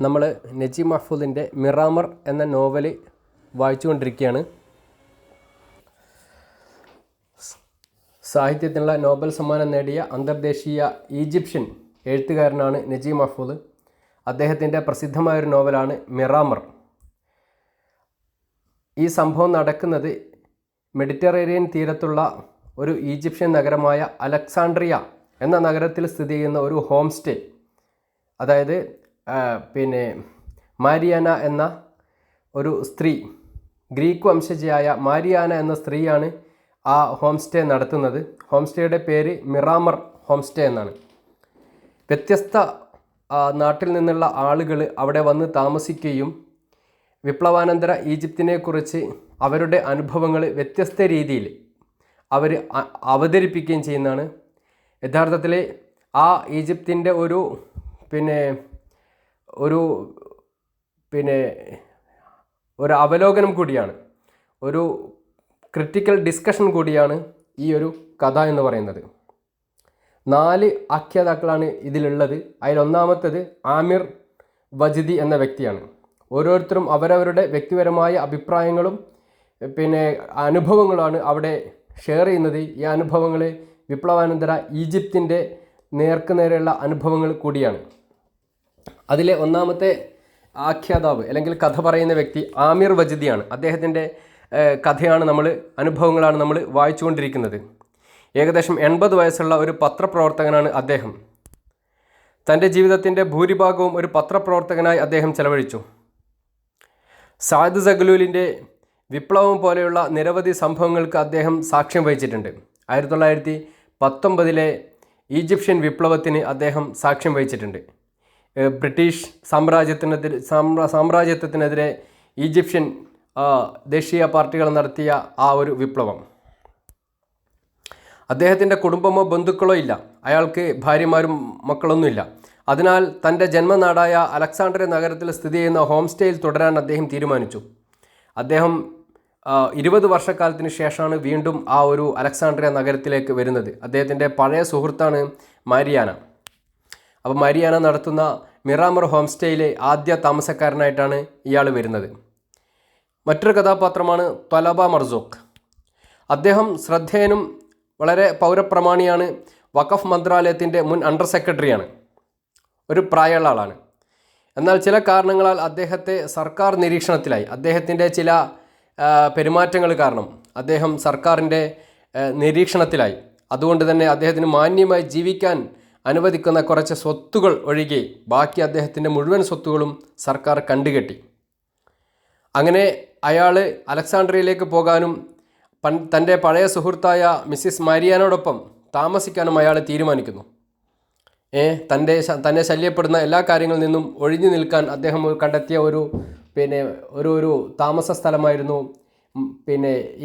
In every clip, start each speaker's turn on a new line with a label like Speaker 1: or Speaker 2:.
Speaker 1: നമ്മൾ നജീബ് മഹ്ഫൂദിൻ്റെ മിറാമർ എന്ന നോവൽ വായിച്ചുകൊണ്ടിരിക്കുകയാണ്. സാഹിത്യത്തിനുള്ള നോബൽ സമ്മാനം നേടിയ അന്തർദേശീയ ഈജിപ്ഷ്യൻ എഴുത്തുകാരനാണ് നജീബ് മഹ്ഫൂദ്. അദ്ദേഹത്തിൻ്റെ പ്രസിദ്ധമായൊരു നോവലാണ് മിറാമർ. ഈ സംഭവം നടക്കുന്നത് മെഡിറ്ററേനിയൻ തീരത്തുള്ള ഒരു ഈജിപ്ഷ്യൻ നഗരമായ അലക്സാണ്ട്രിയ എന്ന നഗരത്തിൽ സ്ഥിതി ചെയ്യുന്ന ഒരു ഹോം സ്റ്റേ, അതായത് മാരിയാന എന്ന ഒരു സ്ത്രീ, ഗ്രീക്ക് വംശജയായ മാരിയാന എന്ന സ്ത്രീയാണ് ആ ഹോം സ്റ്റേ നടത്തുന്നത്. ഹോം സ്റ്റേയുടെ പേര് മിറാമർ ഹോം സ്റ്റേ എന്നാണ്. വ്യത്യസ്ത നാട്ടിൽ നിന്നുള്ള ആളുകൾ അവിടെ വന്ന് താമസിക്കുകയും വിപ്ലവാനന്തര ഈജിപ്തിനെക്കുറിച്ച് അവരുടെ അനുഭവങ്ങൾ വ്യത്യസ്ത രീതിയിൽ അവർ അവതരിപ്പിക്കുകയും ചെയ്യുന്നതാണ്. യഥാർത്ഥത്തിൽ ആ ഈജിപ്തിൻ്റെ ഒരു അവലോകനം കൂടിയാണ്, ഒരു ക്രിട്ടിക്കൽ ഡിസ്കഷൻ കൂടിയാണ് ഈ ഒരു കഥ എന്ന് പറയുന്നത്. 4 ആഖ്യാതാക്കളാണ് ഇതിലുള്ളത്. അതിലൊന്നാമത്തേത് ആമിർ വജിദി എന്ന വ്യക്തിയാണ്. ഓരോരുത്തരും അവരവരുടെ വ്യക്തിപരമായ അഭിപ്രായങ്ങളും അനുഭവങ്ങളാണ് അവിടെ ഷെയർ ചെയ്യുന്നത്. ഈ അനുഭവങ്ങൾ വിപ്ലവാനന്തര ഈജിപ്തിൻ്റെ നേർക്കുനേരെയുള്ള അനുഭവങ്ങൾ കൂടിയാണ്. അതിലെ ഒന്നാമത്തെ ആഖ്യാതാവ് അല്ലെങ്കിൽ കഥ പറയുന്ന വ്യക്തി ആമിർ വജിദിയാണ്. അദ്ദേഹത്തിൻ്റെ കഥയാണ് അനുഭവങ്ങളാണ് നമ്മൾ വായിച്ചുകൊണ്ടിരിക്കുന്നത്. ഏകദേശം 80 വയസ്സുള്ള ഒരു പത്രപ്രവർത്തകനാണ് അദ്ദേഹം. തൻ്റെ ജീവിതത്തിൻ്റെ ഭൂരിഭാഗവും ഒരു പത്രപ്രവർത്തകനായി അദ്ദേഹം ചെലവഴിച്ചു. സാദ് സഗ്ലൂലിൻ്റെ വിപ്ലവം പോലെയുള്ള നിരവധി സംഭവങ്ങൾക്ക് അദ്ദേഹം സാക്ഷ്യം വഹിച്ചിട്ടുണ്ട്. 1919 ഈജിപ്ഷ്യൻ വിപ്ലവത്തിന് അദ്ദേഹം സാക്ഷ്യം വഹിച്ചിട്ടുണ്ട്. ബ്രിട്ടീഷ് സാമ്രാജ്യത്വത്തിനെതിരെ ഈജിപ്ഷ്യൻ ദേശീയ പാർട്ടികൾ നടത്തിയ ആ ഒരു വിപ്ലവം. അദ്ദേഹത്തിൻ്റെ കുടുംബമോ ബന്ധുക്കളോ ഇല്ല. അയാൾക്ക് ഭാര്യമാരും മക്കളൊന്നുമില്ല. അതിനാൽ തൻ്റെ ജന്മനാടായ അലക്സാണ്ട്രിയ നഗരത്തിൽ സ്ഥിതി ചെയ്യുന്ന ഹോം സ്റ്റേയിൽ തുടരാൻ അദ്ദേഹം തീരുമാനിച്ചു. അദ്ദേഹം 20 വർഷക്കാലത്തിന് ശേഷമാണ് വീണ്ടും ആ ഒരു അലക്സാണ്ട്രിയ നഗരത്തിലേക്ക് വരുന്നത്. അദ്ദേഹത്തിൻ്റെ പഴയ സുഹൃത്താണ് മാരിയാന. അപ്പോൾ മാരിയാന നടത്തുന്ന മിറാമർ ഹോം സ്റ്റേയിലെ ആദ്യ താമസക്കാരനായിട്ടാണ് ഇയാൾ വരുന്നത്. മറ്റൊരു കഥാപാത്രമാണ് ത്വലബ മർസൂഖ്. അദ്ദേഹം ശ്രദ്ധേയനും വളരെ പൗരപ്രമാണിയാണ്. വഖഫ് മന്ത്രാലയത്തിൻ്റെ മുൻ അണ്ടർ സെക്രട്ടറിയാണ്. ഒരു പ്രായമുള്ള ആളാണ്. എന്നാൽ ചില കാരണങ്ങളാൽ അദ്ദേഹത്തെ സർക്കാർ നിരീക്ഷണത്തിലായി. അദ്ദേഹത്തിൻ്റെ ചില പെരുമാറ്റങ്ങൾ കാരണം അദ്ദേഹം സർക്കാരിൻ്റെ നിരീക്ഷണത്തിലായി. അതുകൊണ്ട് തന്നെ അദ്ദേഹത്തിന് മാന്യമായി ജീവിക്കാൻ അനുവദിക്കുന്ന കുറച്ച് സ്വത്തുകൾ ഒഴികെ ബാക്കി അദ്ദേഹത്തിൻ്റെ മുഴുവൻ സ്വത്തുകളും സർക്കാർ കണ്ടുകെട്ടി. അങ്ങനെ അയാൾ അലക്സാണ്ട്രിയയിലേക്ക് പോകാനും തൻ്റെ പഴയ സുഹൃത്തായ മിസ്സിസ് മാരിയാനോടൊപ്പം താമസിക്കാനും അയാൾ തീരുമാനിക്കുന്നു. തന്നെ ശല്യപ്പെടുന്ന എല്ലാ കാര്യങ്ങളിൽ നിന്നും ഒഴിഞ്ഞു നിൽക്കാൻ അദ്ദേഹം കണ്ടെത്തിയ ഒരു താമസ സ്ഥലമായിരുന്നു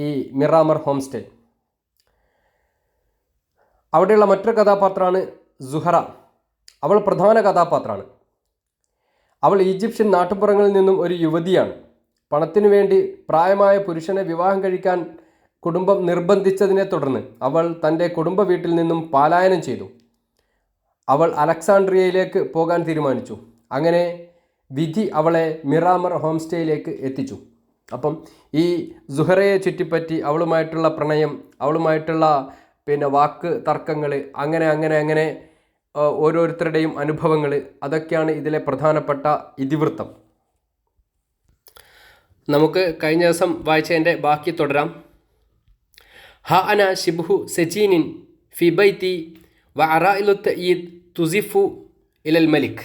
Speaker 1: ഈ മിറാമർ ഹോം സ്റ്റേ. അവിടെയുള്ള മറ്റൊരു കഥാപാത്രമാണ് സുഹറ. അവൾ പ്രധാന കഥാപാത്രമാണ്. അവൾ ഈജിപ്ഷ്യൻ നാട്ടുപുറങ്ങളിൽ നിന്നും ഒരു യുവതിയാണ്. പണത്തിനു വേണ്ടി പ്രായമായ പുരുഷനെ വിവാഹം കഴിക്കാൻ കുടുംബം നിർബന്ധിച്ചതിനെ തുടർന്ന് അവൾ തൻ്റെ കുടുംബ വീട്ടിൽ നിന്നും പലായനം ചെയ്തു. അവൾ അലക്സാണ്ട്രിയയിലേക്ക് പോകാൻ തീരുമാനിച്ചു. അങ്ങനെ വിധി അവളെ മിറാമർ ഹോം സ്റ്റേയിലേക്ക് എത്തിച്ചു. അപ്പം ഈ സുഹറയെ ചുറ്റിപ്പറ്റി അവളുമായിട്ടുള്ള പ്രണയം, അവളുമായിട്ടുള്ള വാക്ക് തർക്കങ്ങൾ, അങ്ങനെ ഓരോരുത്തരുടെയും അനുഭവങ്ങൾ, അതൊക്കെയാണ് ഇതിലെ പ്രധാനപ്പെട്ട ഇതിവൃത്തം. നമുക്ക് കഴിഞ്ഞ ദിവസം വായിച്ചതിൻ്റെ ബാക്കി തുടരാം. ഹ അന ഷിബ്ഹു സജീനിൻ ഫി ബൈത്തി വ അറാഇലു തഈദ് തുസിഫു ഇലൽ മലിക്.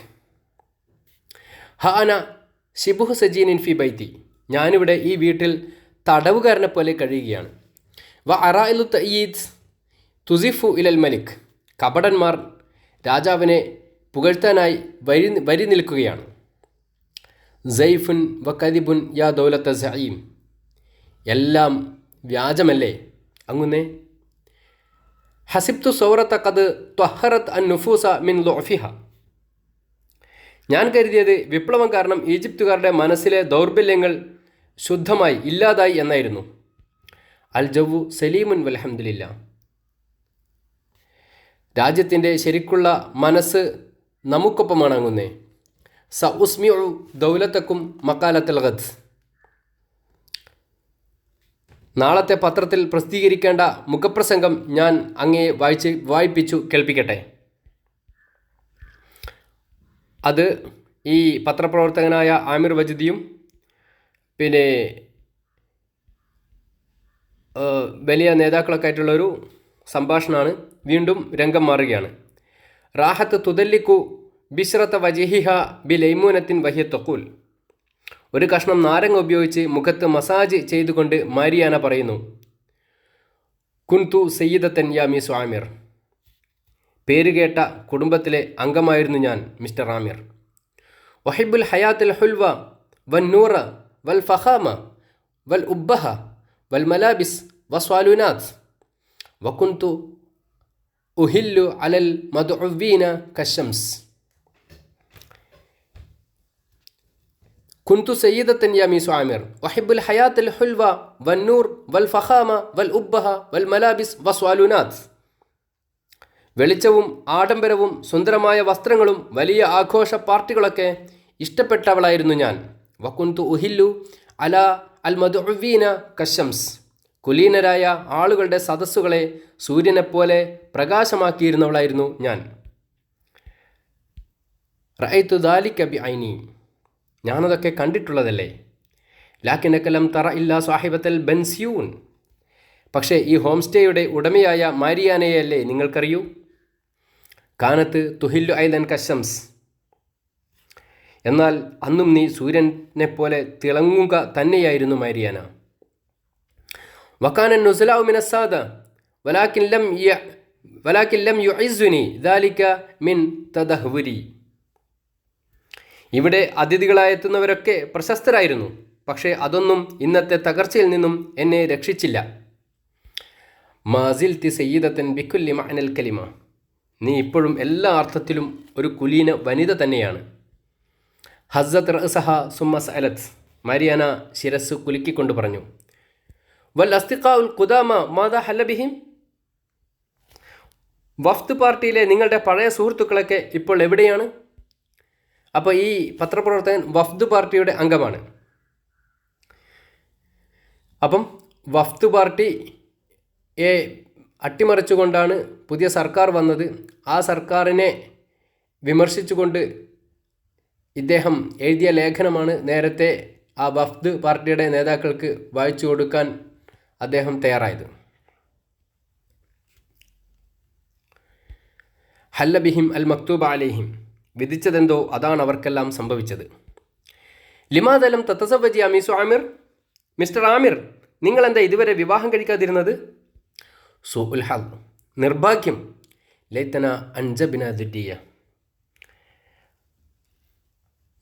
Speaker 1: ഹ അന ഷിബ്ഹു സജീനിൻ ഫി ബൈത്തി. ഞാനിവിടെ ഈ വീട്ടിൽ തടവുകാരനെ പോലെ കഴിയുകയാണ്. വ അറാഇലു തഈദ് തുസിഫു ഇലൽ മലിക്. കപടന്മാർ രാജാവിനെ പുകഴ്ത്താനായി വരി നിൽക്കുകയാണ്. സൈഫുൻ വ കദിബുൻ യാ ദൗലത്ത സഈം. എല്ലാം വ്യാജമല്ലേ അങ്ങുന്നേ. ഹസിബ്തു സൗറത്ത ഖദ് ത്വഹറത് അൻ നുഫൂസ മിൻ ളുഅഫിഹ. ഞാൻ കരുതിയത് വിപ്ലവം കാരണം ഈജിപ്തുകാരുടെ മനസ്സിലെ ദൗർബല്യങ്ങൾ ശുദ്ധമായി ഇല്ലാതായി എന്നായിരുന്നു. അൽ ജവ്വു സലീമുൻ വൽഹംദുലില്ലാ. രാജ്യത്തിൻ്റെ ശരിക്കുള്ള മനസ്സ് നമുക്കൊപ്പമാണ് അങ്ങുന്നേ. സ ഉസ്മിഉ ദൗലത്തക്കും മക്കാലത്തൽ ഗദ്. നാളത്തെ പത്രത്തിൽ പ്രസിദ്ധീകരിക്കേണ്ട മുഖപ്രസംഗം ഞാൻ അങ്ങേ വായിപ്പിച്ചു കേൾപ്പിക്കട്ടെ. അത് ഈ പത്രപ്രവർത്തകനായ ആമിർ വജിദിയും പിന്നെ വലിയ നേതാക്കളൊക്കെ ആയിട്ടുള്ളൊരു സംഭാഷണമാണ്. വീണ്ടും രംഗം മാറുകയാണ്. റാഹത്ത് തുദല്ലിക്കു ബിശ്രത്ത വജിഹിഹ ബി ലൈമൂനത്തിൻ വഹിയ തഖൂൽ. ഒരു കഷ്ണം നാരങ്ങ ഉപയോഗിച്ച് മുഖത്ത് മസാജ് ചെയ്തുകൊണ്ട് മാരിയാന പറയുന്നു, കുൻതു സയ്യിദത്തൻ യാ മിസ് ആമിർ. പേരുകേട്ട കുടുംബത്തിലെ അംഗമായിരുന്നു ഞാൻ മിസ്റ്റർ ആമിർ. വഹിബുൽ ഹയാത്തുൽ ഹുൽവ വൻ നൂറ വൽ ഫഖാമ വൽ ഉബ്ബഹ വൽ മലാബിസ് വസ്വാലുനാത്ത് വകുൻതു ഉഹില്ലു അലൽ മദ്ഉവീന കശംസ്. കുൻതു സയ്യിദത്തൻ യാ മിസ് ആമിർ വഹിബുൽ ഹയാത്തുൽ ഹുൽവ വൻ നൂർ വൽ ഫഖാമ വൽ ഉബ്ബഹ വൽ മലാബിസ് വസ്വാലുനാത്ത്. വെളിച്ചവും ആഡംബരവും സുന്ദരമായ വസ്ത്രങ്ങളും വലിയ ആഘോഷ പാർട്ടികളൊക്കെ ഇഷ്ടപ്പെട്ടവളായിരുന്നു ഞാൻ. വകുന്തു ഉഹില്ലു അല അൽ മദ്ഉവീന കശംസ്. കുലീനരായ ആളുകളുടെ സദസ്സുകളെ സൂര്യനെപ്പോലെ പ്രകാശമാക്കിയിരുന്നവളായിരുന്നു ഞാൻ. റഅയ്തു ദാലിക ബിഐനി. ഞാനതൊക്കെ കണ്ടിട്ടുള്ളതല്ലേ. ലാക്കിനക ലം തറ ഇല്ലാ സാഹിബത്തൽ ബൻസ്യൂൻ. പക്ഷേ ഈ ഹോം സ്റ്റേയുടെ ഉടമയായ മാരിയാനയല്ലേ നിങ്ങൾക്കറിയൂ. കാനത്ത് തുഹില്ലു ഐലൻ കശംസ്. എന്നാൽ അന്നും നീ സൂര്യനെ പോലെ തിളങ്ങുക തന്നെയായിരുന്നു മാരിയാന. വക്കാനൻ നുസ്ലാഉ മിനസ്സാദ വലാകിൻ ലം യുഇസ്സുനി ദാലിക മിൻ തദഹ്വുരി. ഇവിടെ അതിഥികളായെത്തുന്നവരൊക്കെ പ്രശസ്തരായിരുന്നു. പക്ഷേ അതൊന്നും ഇന്നത്തെ തകർച്ചയിൽ നിന്നും എന്നെ രക്ഷിച്ചില്ല. മാസിൽത്തി സയ്യിദത്തൻ ബിക്കുല്ലി മഅനൽ കലിമ. നീ ഇപ്പോഴും എല്ലാ അർത്ഥത്തിലും ഒരു കുലീന വനിത തന്നെയാണ്. ഹസ്സത്ത് റഅസഹ സുമ്മ സഅലത്ത്. മാരിയാന ശിരസ് കുലുക്കിക്കൊണ്ട് പറഞ്ഞു, വൽ അസ്തിഖാഉൽ ഖുദാമ മാദാ ഹല്ല ബിഹിം. വഫ്ദ് പാർട്ടിയിലെ നിങ്ങളുടെ പഴയ സുഹൃത്തുക്കളൊക്കെ ഇപ്പോൾ എവിടെയാണ്? അപ്പോൾ ഈ പത്രപ്രവർത്തകൻ വഫ്ദ് പാർട്ടിയുടെ അംഗമാണ്. അപ്പം വഫ്ദ് പാർട്ടിയെ അട്ടിമറിച്ചുകൊണ്ടാണ് പുതിയ സർക്കാർ വന്നത്. ആ സർക്കാരിനെ വിമർശിച്ചുകൊണ്ട് ഇദ്ദേഹം എഴുതിയ ലേഖനമാണ് നേരത്തെ ആ വഫ്ദ് പാർട്ടിയുടെ നേതാക്കൾക്ക് വായിച്ചു കൊടുക്കാൻ അദ്ദേഹം തയ്യാറായത്. ഹല്ല ബിഹിം അൽ മക്തൂബ അലൈഹിം. വിധിച്ചതെന്തോ അതാണ് അവർക്കെല്ലാം സംഭവിച്ചത്. ലിമാദലം തത്തസവ്വജി അമീസു ആമിർ. മിസ്റ്റർ ആമിർ, നിങ്ങളെന്താ ഇതുവരെ വിവാഹം കഴിക്കാതിരുന്നത്? സുഉൽ ഹദ്. നിർഭാഗ്യം. ലൈതന അൻജബിന ദുരിയ.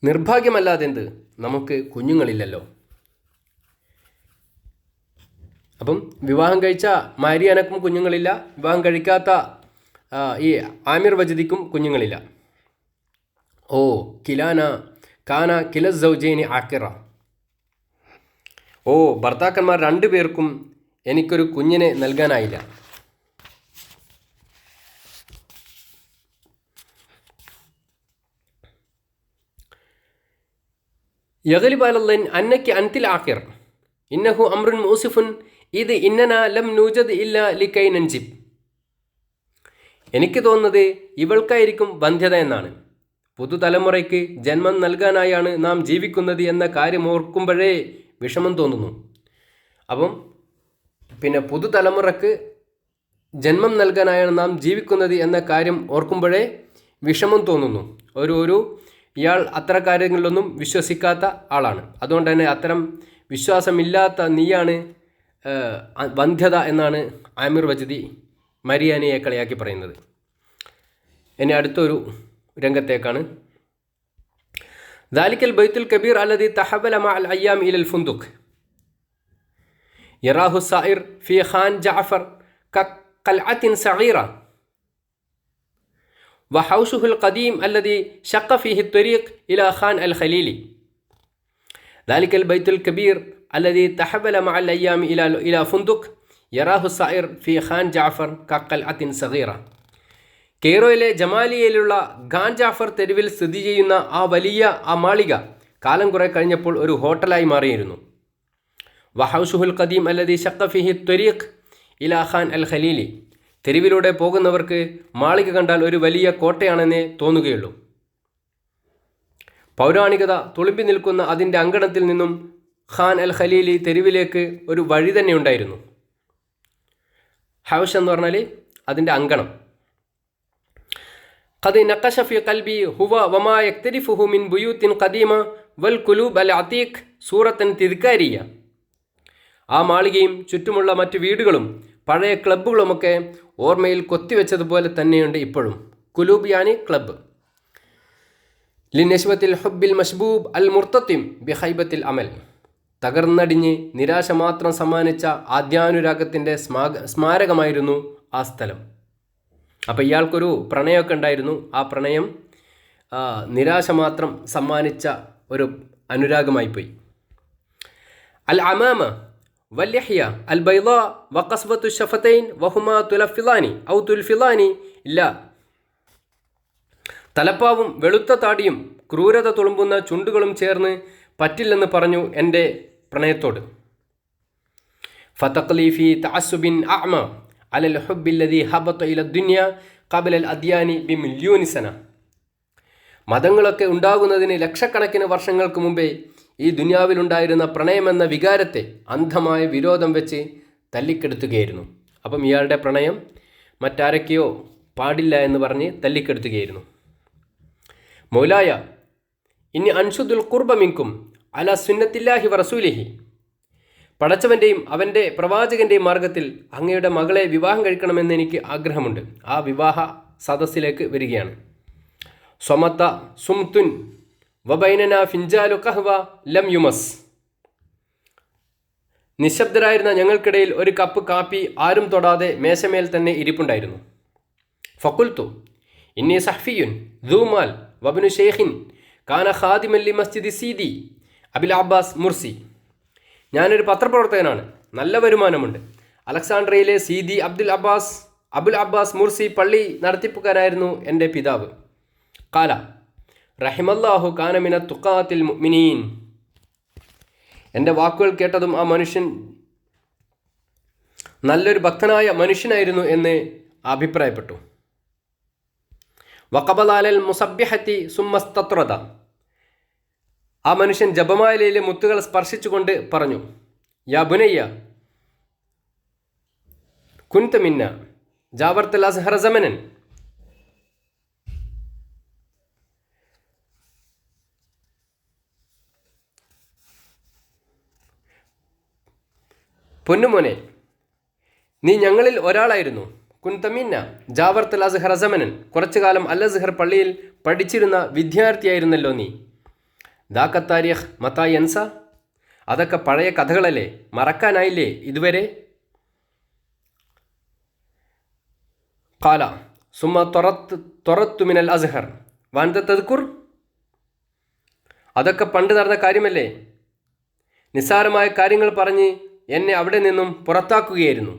Speaker 1: നിർഭാഗ്യമല്ലാതെന്ത്, നമുക്ക് കുഞ്ഞുങ്ങളില്ലല്ലോ. അപ്പം വിവാഹം കഴിച്ച മാരിയാനക്കും കുഞ്ഞുങ്ങളില്ല, വിവാഹം കഴിക്കാത്ത ഈ ആമിർ വജിദിക്കും കുഞ്ഞുങ്ങളില്ല. ഓ കാന കില സൗജൈനി ആക്കിറ. ഓ, ഭർത്താക്കന്മാർ രണ്ടുപേർക്കും എനിക്കൊരു കുഞ്ഞിനെ നൽകാനായില്ല. യഗ്ലിബ് അലല്ലൻ അന്നക്കി അൻതിൽ ആഖിർ ഇന്നഹു അംറുൻ മൂസിഫുൻ ഇത് ഇന്നന ലം നൂജദ് ഇല്ല ലിക്കൈ നൻജിബ്. എനിക്ക് തോന്നുന്നത് ഇവൾക്കായിരിക്കും വന്ധ്യത എന്നാണ്. പുതുതലമുറയ്ക്ക് ജന്മം നൽകാനായാണ് നാം ജീവിക്കുന്നത് എന്ന കാര്യം ഓർക്കുമ്പോഴേ വിഷമം തോന്നുന്നു. അപ്പം പിന്നെ പുതുതലമുറക്ക് ജന്മം നൽകാനായാണ് നാം ജീവിക്കുന്നത് എന്ന കാര്യം ഓർക്കുമ്പോഴേ വിഷമം തോന്നുന്നു. ഇയാൾ അത്തരം കാര്യങ്ങളിലൊന്നും വിശ്വസിക്കാത്ത ആളാണ്. അതുകൊണ്ട് തന്നെ അത്തരം വിശ്വാസമില്ലാത്ത നീയാണ് വന്ധ്യത എന്നാണ് ആമിർ വജിദി മരിയാനയെ കളിയാക്കി പറയുന്നത്. ഇനി അടുത്തൊരു രംഗത്തേക്കാണ്. ദാലിക്കൽ ബൈത്തുൽ കബീർ അല്ലദി തഹവല മഅൽ അയ്യാം ഇലൽ ഫുന്ദുഖ് യറാഹു സായിർ ഫി ഖാൻ ജഅഫർ കഖൽഅത്തിൻ സഗീറ وحوشه القديم الذي شق فيه الطريق إلى خان الخليلي. ذلك البيت الكبير الذي تحول مع الأيام إلى فندق يراه السائر في خان جعفر كقلعة صغيرة. കെയ്റോയിലെ ജമാലിയയിലുള്ള ഖാൻ ജാഫർ തെരുവിൽ സ്ഥിതി ചെയ്യുന്ന ആ വലിയ മാളിക കാലം കുറെ കഴിഞ്ഞപ്പോൾ ഒരു ഹോട്ടലായി മാറിയിരുന്നു. വഹൗസുഹുൽ ഖദീം അല്ലദീ ശഖ്ഖ ഫീഹി ത്വരീഖ് ഇലാ ഖാൻ അൽ ഖലീലി. തെരുവിലൂടെ പോകുന്നവർക്ക് മാളിക കണ്ടാൽ ഒരു വലിയ കോട്ടയാണെന്നേ തോന്നുകയുള്ളൂ. പൗരാണികത തുളുമ്പി നിൽക്കുന്ന അതിൻ്റെ അങ്കണത്തിൽ നിന്നും ഖാൻ അൽ ഖലീലി തെരുവിലേക്ക് ഒരു വഴി തന്നെ ഉണ്ടായിരുന്നു. ഹൗസ് എന്ന് പറഞ്ഞാൽ അതിൻ്റെ അങ്കണം. ഖദ് നഖശ ഫി ഖൽബി ഹുവ വമാ യക്തരിഫുഹു മിൻ ബുയൂത്തിൻ ഖദീമ വൽ ഖുലൂബ് അൽ അതീഖ് സൂറത്തൻ തിദ്കാരിയ. ആ മാളികയും ചുറ്റുമുള്ള മറ്റു വീടുകളും പഴയ ക്ലബ്ബുകളുമൊക്കെ ഓർമ്മയിൽ കൊത്തിവെച്ചതുപോലെ തന്നെയുണ്ട് ഇപ്പോഴും. കുലൂബ് യാനി ക്ലബ്ബ്. ലിനശ്വത്തിൽ ഹുബ്ബിൽ മഷ്ബൂബ് അൽ മുർത്തത്തിം ബിഹൈബത്തിൽ അമൽ. തകർന്നടിഞ്ഞ് നിരാശ മാത്രം സമ്മാനിച്ച ആദ്യാനുരാഗത്തിൻ്റെ സ്മാരകമായിരുന്നു ആ സ്ഥലം. അപ്പോൾ ഇയാൾക്കൊരു പ്രണയമൊക്കെ ഉണ്ടായിരുന്നു. ആ പ്രണയം നിരാശ മാത്രം സമ്മാനിച്ച ഒരു അനുരാഗമായിപ്പോയി. അൽ അമാമ വല്യഹ്യ അൽ ബൈള വഖസ്വത്തു ഷഫതൈൻ വഹുമാ തുലഫിലാനി ഔ തുൽഫിലാനി ഇല്ല. തലപ്പാവും വെളുത്ത താടിയും ക്രൂരത തുളുമ്പുന്ന ചുണ്ടുകളും ചേർന്ന് പറ്റില്ലെന്ന് പറഞ്ഞു എൻ്റെ പ്രണയത്തോട്. ഫതഖ്ലി ഫി തഅസ്സുബിൻ അഅമ അലൽ ഹുബ്ബില്ലദീ ഹബത ഇല ദുനിയ ഖബല അൽ അദ്യാനി ബിമില്യൂനി സന. മതങ്ങളൊക്കെ ഉണ്ടാകുന്നതിന് ലക്ഷക്കണക്കിന് വർഷങ്ങൾക്ക് മുമ്പേ ഈ ദുനിയാവിലുണ്ടായിരുന്ന പ്രണയമെന്ന വികാരത്തെ അന്ധമായ വിരോധം വെച്ച് തല്ലിക്കെടുത്തുകയായിരുന്നു. അപ്പം ഇയാളുടെ പ്രണയം മറ്റാരൊക്കെയോ പാടില്ല എന്ന് പറഞ്ഞ് തല്ലിക്കെടുത്തുകയായിരുന്നു. മൗലായ ഇനി അൻഷുദുൽ ഖുർബ മിൻകും അല സുന്നത്തില്ലാഹി വറസൂലിഹി. പടച്ചവൻ്റെയും അവൻ്റെ പ്രവാചകൻ്റെയും മാർഗത്തിൽ അങ്ങയുടെ മകളെ വിവാഹം കഴിക്കണമെന്ന് എനിക്ക് ആഗ്രഹമുണ്ട്. ആ വിവാഹ സദസ്സിലേക്ക് വരികയാണ്. സ്വമത്ത സുംതുൻ വബൈനന ഫിൻജാലു ഖഹ്വ ലം യുമസ്. നിശബ്ദരായിരുന്ന ഞങ്ങൾക്കിടയിൽ ഒരു കപ്പ് കാപ്പി ആരും തൊടാതെ മേശമേൽ തന്നെ ഇരിപ്പുണ്ടായിരുന്നു. ഫഖുൽതു ഇന്നി സഹ്ഫിയുൻ ദൂമാൽ വബ്നു ഷെയ്ഖിൻ കാന ഖാദിമൻ ലി മസ്ജിദി സീദി അബുൽ അബ്ബാസ് മുർസി. ഞാനൊരു പത്രപ്രവർത്തകനാണ്, നല്ല വരുമാനമുണ്ട്. അലക്സാണ്ട്രിയയിലെ സീദി അബുൽ അബ്ബാസ് മുർസി പള്ളി നടത്തിപ്പുകാരായിരുന്നു എൻ്റെ പിതാവ്. കാല റഹിമല്ലാഹു കാനമിന തുഖാത്തിൽ മുഅ്മിനീൻ. എൻ്റെ വാക്കുകൾ കേട്ടതും ആ മനുഷ്യൻ നല്ലൊരു ഭക്തനായ മനുഷ്യനായിരുന്നു എന്ന് അഭിപ്രായപ്പെട്ടു. വഖബലാലൽ മുസബ്ബിഹത്തി സുമ്മസ്തത്രദ. ആ മനുഷ്യൻ ജപമാലയിലെ മുത്തുകൾ സ്പർശിച്ചുകൊണ്ട് പറഞ്ഞു, യാ ബുനയ്യ കുൻത മിന്ന ജാവർത്തൽ അസ്ഹറ സമനൻ. പൊന്നുമോനെ, നീ ഞങ്ങളിൽ ഒരാളായിരുന്നു. കുൻതമിന്ന ജാവർത്തൽ അസ്ഹറ സമനൻ. കുറച്ചു കാലം അൽ അസ്ഹർ പള്ളിയിൽ പഠിച്ചിരുന്ന വിദ്യാർത്ഥിയായിരുന്നല്ലോ നീ. ദാക താരിഖ് മതാ യൻസ. അതൊക്കെ പഴയ കഥകളല്ലേ, മറക്കാനായില്ലേ ഇതുവരെ? ഖാല സുമ്മ തൊറത്തു മിനൽ അസ്ഹർ വഅൻത തദ്കുർ. അതൊക്കെ പണ്ട് നടന്ന കാര്യമല്ലേ. നിസ്സാരമായ കാര്യങ്ങൾ പറഞ്ഞ് എന്നെ അവിടെ നിന്നും പുറത്താക്കുകയായിരുന്നു.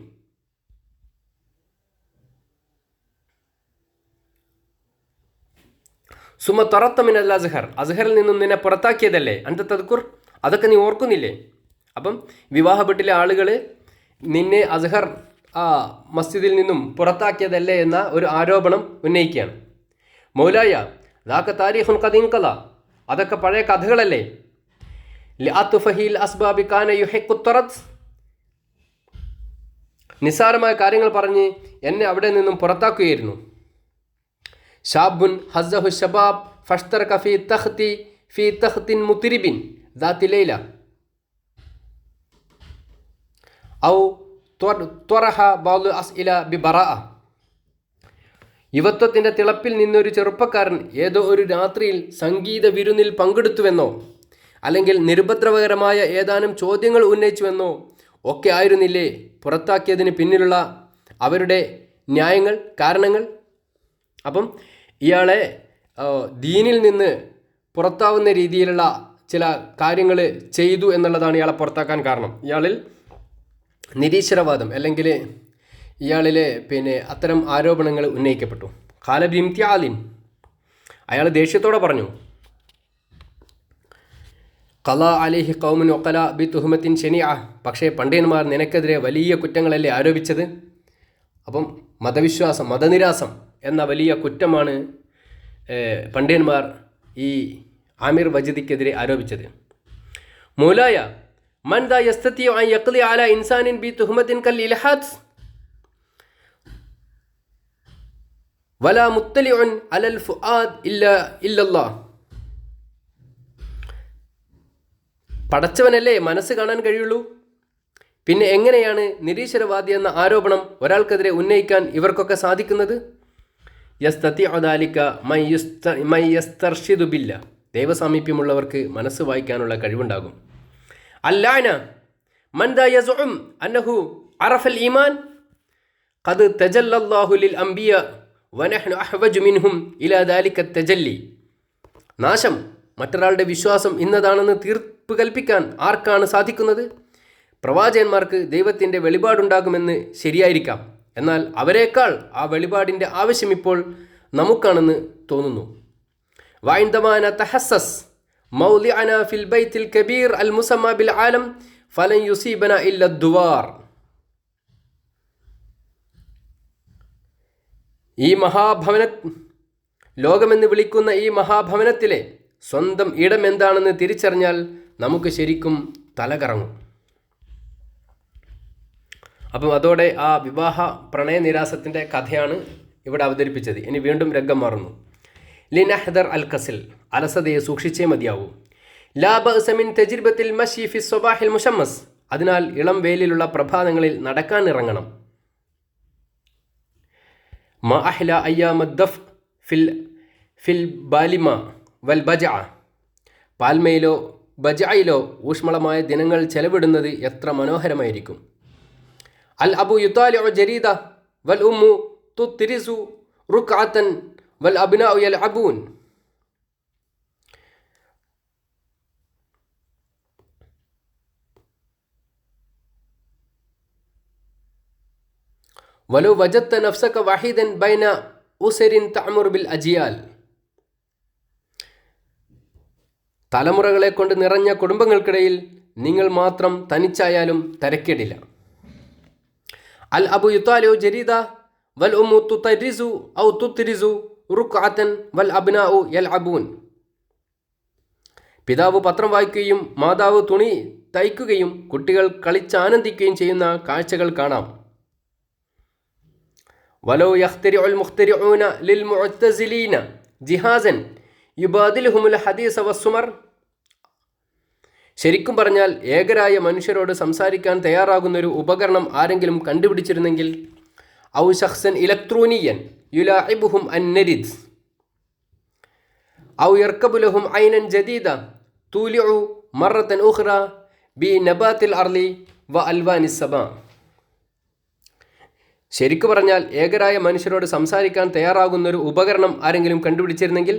Speaker 1: സുമ തൊറത്ത മിനൽ അസ്ഹർ. അസ്ഹറിൽ നിന്നും നിന്നെ പുറത്താക്കിയതല്ലേ. അൻത തദ്കുർ. അതൊക്കെ നീ ഓർക്കുന്നില്ലേ? അപ്പം വിവാഹപ്പെട്ടിലെ ആളുകൾ നിന്നെ അസ്ഹർ മസ്ജിദിൽ നിന്നും പുറത്താക്കിയതല്ലേ എന്ന ഒരു ആരോപണം ഉന്നയിക്കുകയാണ്. മൗലായ ദാക താരീഖുൻ ഖദീം കല. അതൊക്കെ പഴയ കഥകളല്ലേ. ലിഅത്ഫഹിൽ അസ്ബാബി കാന യുഹിഖു ത്വറത്. നിസ്സാരമായ കാര്യങ്ങൾ പറഞ്ഞ് എന്നെ അവിടെ നിന്നും പുറത്താക്കുകയായിരുന്നു. ഷാബുൻ ഹസ്സഹു ഷബാബ് ഫഷ്തറക ഫീ തഖ്തിൻ മുത്രിബിൻ ദാതി ലൈല ഔ ത്വറഹ ബഅദു അസ്ഇല ബിബറാഅ. യുവത്വത്തിൻ്റെ തിളപ്പിൽ നിന്നൊരു ചെറുപ്പക്കാരൻ ഏതോ ഒരു രാത്രിയിൽ സംഗീത വിരുന്നിൽ പങ്കെടുത്തുവെന്നോ അല്ലെങ്കിൽ നിരുപദ്രവകരമായ ഏതാനും ചോദ്യങ്ങൾ ഉന്നയിച്ചുവെന്നോ ഒക്കെ ആയിരുന്നില്ലേ പുറത്താക്കിയതിന് പിന്നിലുള്ള അവരുടെ ന്യായങ്ങൾ, കാരണങ്ങൾ? അപ്പം ഇയാളെ ദീനിൽ നിന്ന് പുറത്താവുന്ന രീതിയിലുള്ള ചില കാര്യങ്ങൾ ചെയ്തു എന്നുള്ളതാണ് ഇയാളെ പുറത്താക്കാൻ കാരണം. ഇയാളിൽ നിരീശ്വരവാദം അല്ലെങ്കിൽ ഇയാളിലെ അത്തരം ആരോപണങ്ങൾ ഉന്നയിക്കപ്പെട്ടു. ഖാല ബിംതിയാലിൻ, അയാൾ ദേഷ്യത്തോടെ പറഞ്ഞു, ഖല അലൈഹി ഖൗമുൻ വഖല ബി തുഹ്മത്തിൻ ശനിഅ, പക്ഷേ പണ്ഡിതന്മാർ നിനക്കെതിരെ വലിയ കുറ്റങ്ങളല്ലേ ആരോപിച്ചത്. അപ്പം മതവിശ്വാസം, മതനിരാസം എന്ന വലിയ കുറ്റമാണ് പണ്ഡിതന്മാർ ഈ ആമിർ വജിദിക്കെതിരെ ആരോപിച്ചത്. മൗലായ മൻ ദാ യസ്തതിഉ അൻ യഖ്ലി അലാ ഇൻസാനിൻ ബി തുഹ്മത്തിൻ കൽ ഇൽഹാദ് വലാ മുത്തലിഉൻ അലൽ ഫുആദ് ഇല്ലല്ലാഹ്. പടച്ചവനല്ലേ മനസ്സ് കാണാൻ കഴിയുള്ളൂ, പിന്നെ എങ്ങനെയാണ് നിരീശ്വരവാദി എന്ന ആരോപണം ഒരാൾക്കെതിരെ ഉന്നയിക്കാൻ ഇവർക്കൊക്കെ സാധിക്കുന്നത്? യസ്തതിഉ ദാലിക മൻ യസ്തർഷിദു ബില്ലാ, ദൈവസാമീപ്യമുള്ളവർക്ക് മനസ്സ് വായിക്കാനുള്ള കഴിവുണ്ടാകും. അല്ലാന മൻ ദാ യസ്ഉം അന്നഹു അറഫൽ ഈമാൻ ഖദ് തജല്ലല്ലാഹു ലിൽ അംബിയ വനഹ്നു അഹ്വജു മിൻഹും ഇലാ ദാലിക തജല്ലി. നാശം, മറ്റൊരാളുടെ വിശ്വാസം ഇന്നതാണെന്ന് തീർപ്പ് കൽപ്പിക്കാൻ ആർക്കാണ് സാധിക്കുന്നത്? പ്രവാചകന്മാർക്ക് ദൈവത്തിൻ്റെ വെളിപാടുണ്ടാകുമെന്ന് ശരിയായിരിക്കാം, എന്നാൽ അവരെക്കാൾ ആ വെളിപാടിൻ്റെ ആവശ്യം ഇപ്പോൾ നമുക്കാണെന്ന് തോന്നുന്നു. വഇൻദമാ നതഹസ്സസ് മൗളിഅനാ ഫിൽ ബൈത്തിൽ കബീർ അൽ മുസമ്മ ബിൽ ആലം ഫലൻ യുസീബന ഇല്ല ദുവാർ. ഈ ലോകമെന്ന് വിളിക്കുന്ന ഈ മഹാഭവനത്തിലെ സ്വന്തം ഇടം എന്താണെന്ന് തിരിച്ചറിഞ്ഞാൽ നമുക്ക് ശരിക്കും തലകറങ്ങും. അപ്പം അതോടെ ആ വിവാഹ പ്രണയനിരാസത്തിൻ്റെ കഥയാണ് ഇവിടെ അവതരിപ്പിച്ചത്. ഇനി വീണ്ടും രംഗം മാറുന്നു. ലിനഹ്ദർ അൽ കസിൽ, അലസതയെ സൂക്ഷിച്ചേ മതിയാവൂ. ലാ ബഅസ മിൻ തജ്രിബത്തിൽ മശി ഫി സ്വബാഹിൽ മുശമ്മസ്, അതിനാൽ ഇളം വെയിലുള്ള പ്രഭാതങ്ങളിൽ നടക്കാൻ ഇറങ്ങണം. മാ അഹ്ല അയ്യാമദ്ദഫ് ഫിൽ ബാലിമ വൽ ബജഅ, പാൽമയിലോ ബജഅയിലോ ഊഷ്മളമായ ദിനങ്ങൾ ചെലവിടുന്നത് എത്ര മനോഹരമായിരിക്കും. അൽ അബു യുതാലിഉ ജരീദ വൽ ഉമ്മു തുത്രിസു റുക്അതൻ വൽ അബ്നാഉ യൽഅബൂൻ. വലോ വജദ്ത നഫ്സക വഹീദൻ ബൈന ഉസരിൻ തഅമുർ ബിൽ അജിയാൽ, തലമുറകളെ കൊണ്ട് നിറഞ്ഞ കുടുംബങ്ങൾക്കിടയിൽ നിങ്ങൾ മാത്രം തനിച്ചായാലും തരക്കേടില്ല. അൽ അബു യുതാലിഉ ജരീദ വൽ ഉമ്മു തുതരിസു ഔ തുത്രിസു റുക്അതൻ വൽ അബ്നാഉ യൽഅബൂൻ. പിതാവ് പത്രം വായിക്കുകയും മാതാവ് തുണി തയ്ക്കുകയും കുട്ടികൾ കളിച്ചാനന്ദിക്കുകയും ചെയ്യുന്ന കാഴ്ചകൾ കാണാം. വലോ യഖ്തരിഉൽ മുഖ്തരിഊന ലിൽ മുഅ്തസിലീന ജിഹാസൻ യുബാദിലുഹുമുൽ ഹദീസ വസ്സുമർ. ശരിക്കും പറഞ്ഞാൽ ഏകരായ മനുഷ്യരോട് സംസാരിക്കാൻ തയ്യാറാകുന്നൊരു ഉപകരണം ആരെങ്കിലും കണ്ടുപിടിച്ചിരുന്നെങ്കിൽ, ഔ ശഖ്സൻ ഇലക്ട്രോനിയൻ യുലാഇബുഹും അന്നരിദ് ഔ യർക്കബുലഹും ഐനൻ ജദീദ തൂലിഉ മറത്തൻ ഉഖ്റ ബി നബാത്തിൽ അർലി വ അൽവാനിസ് സബാ. ശരിക്കു പറഞ്ഞാൽ ഏകരായ മനുഷ്യരോട് സംസാരിക്കാൻ തയ്യാറാകുന്നൊരു ഉപകരണം ആരെങ്കിലും കണ്ടുപിടിച്ചിരുന്നെങ്കിൽ,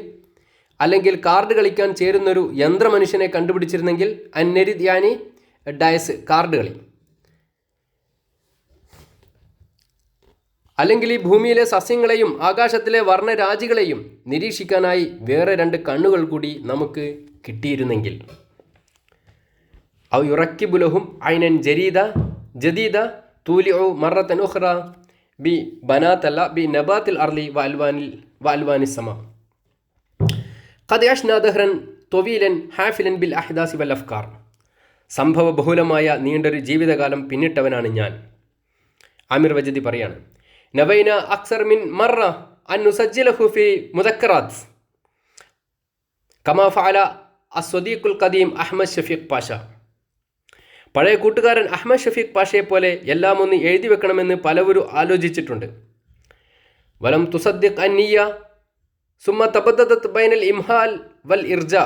Speaker 1: അല്ലെങ്കിൽ കാർഡ് കളിക്കാൻ ചേരുന്നൊരു യന്ത്രമനുഷ്യനെ കണ്ടുപിടിച്ചിരുന്നെങ്കിൽ, അന്നരിദ് യാനി ഡയസ്, കാർഡ് കളി, അല്ലെങ്കിൽ ഈ ഭൂമിയിലെ സസ്യങ്ങളെയും ആകാശത്തിലെ വർണ്ണരാജികളെയും നിരീക്ഷിക്കാനായി വേറെ 2 കണ്ണുകൾ കൂടി നമുക്ക് കിട്ടിയിരുന്നെങ്കിൽ. ഔ യുറക്കിബുലഹും ഐനൻ ജദീദ തൂലിഉ മറത്തൻ ഉഖ്റ ബി ബനാത്തല്ല ബി നബാത്തിൽ അർലി വ അൽവാനിസ് സമ. ഖദ് യശ്നാ ദഹ്റൻ ത്വീലൻ ഹാഫിലൻ ബിൽ അഹ്ദാസി വൽ അഫ്കാർ. സംഭവ ബഹുലമായ നീണ്ടൊരു ജീവിതകാലം പിന്നിട്ടവനാണ് ഞാൻ. ആമിർ വജിദി പറയാണ്, നവൈന അക്സർ മിൻ മറ അൻ നുസജ്ജിലഹു ഫി മുദക്കറാത്ത് കമാ ഫഅല അസ്വദീഖുൽ ഖദീം അഹ്മദ് ഷഫീഖ് പാഷ. പഴയ കൂട്ടുകാരൻ അഹ്മദ് ഷഫീഖ് പാഷയെ പോലെ എല്ലാം ഒന്ന് എഴുതി വെക്കണമെന്ന് പലവരും ആലോചിച്ചിട്ടുണ്ട്. വലം തുസദ്ദിഖ് അന്നിയ സുമ്മ തബദ്ദദത് ബൈനൽ ഇംഹാൽ വൽ ഇർജാ.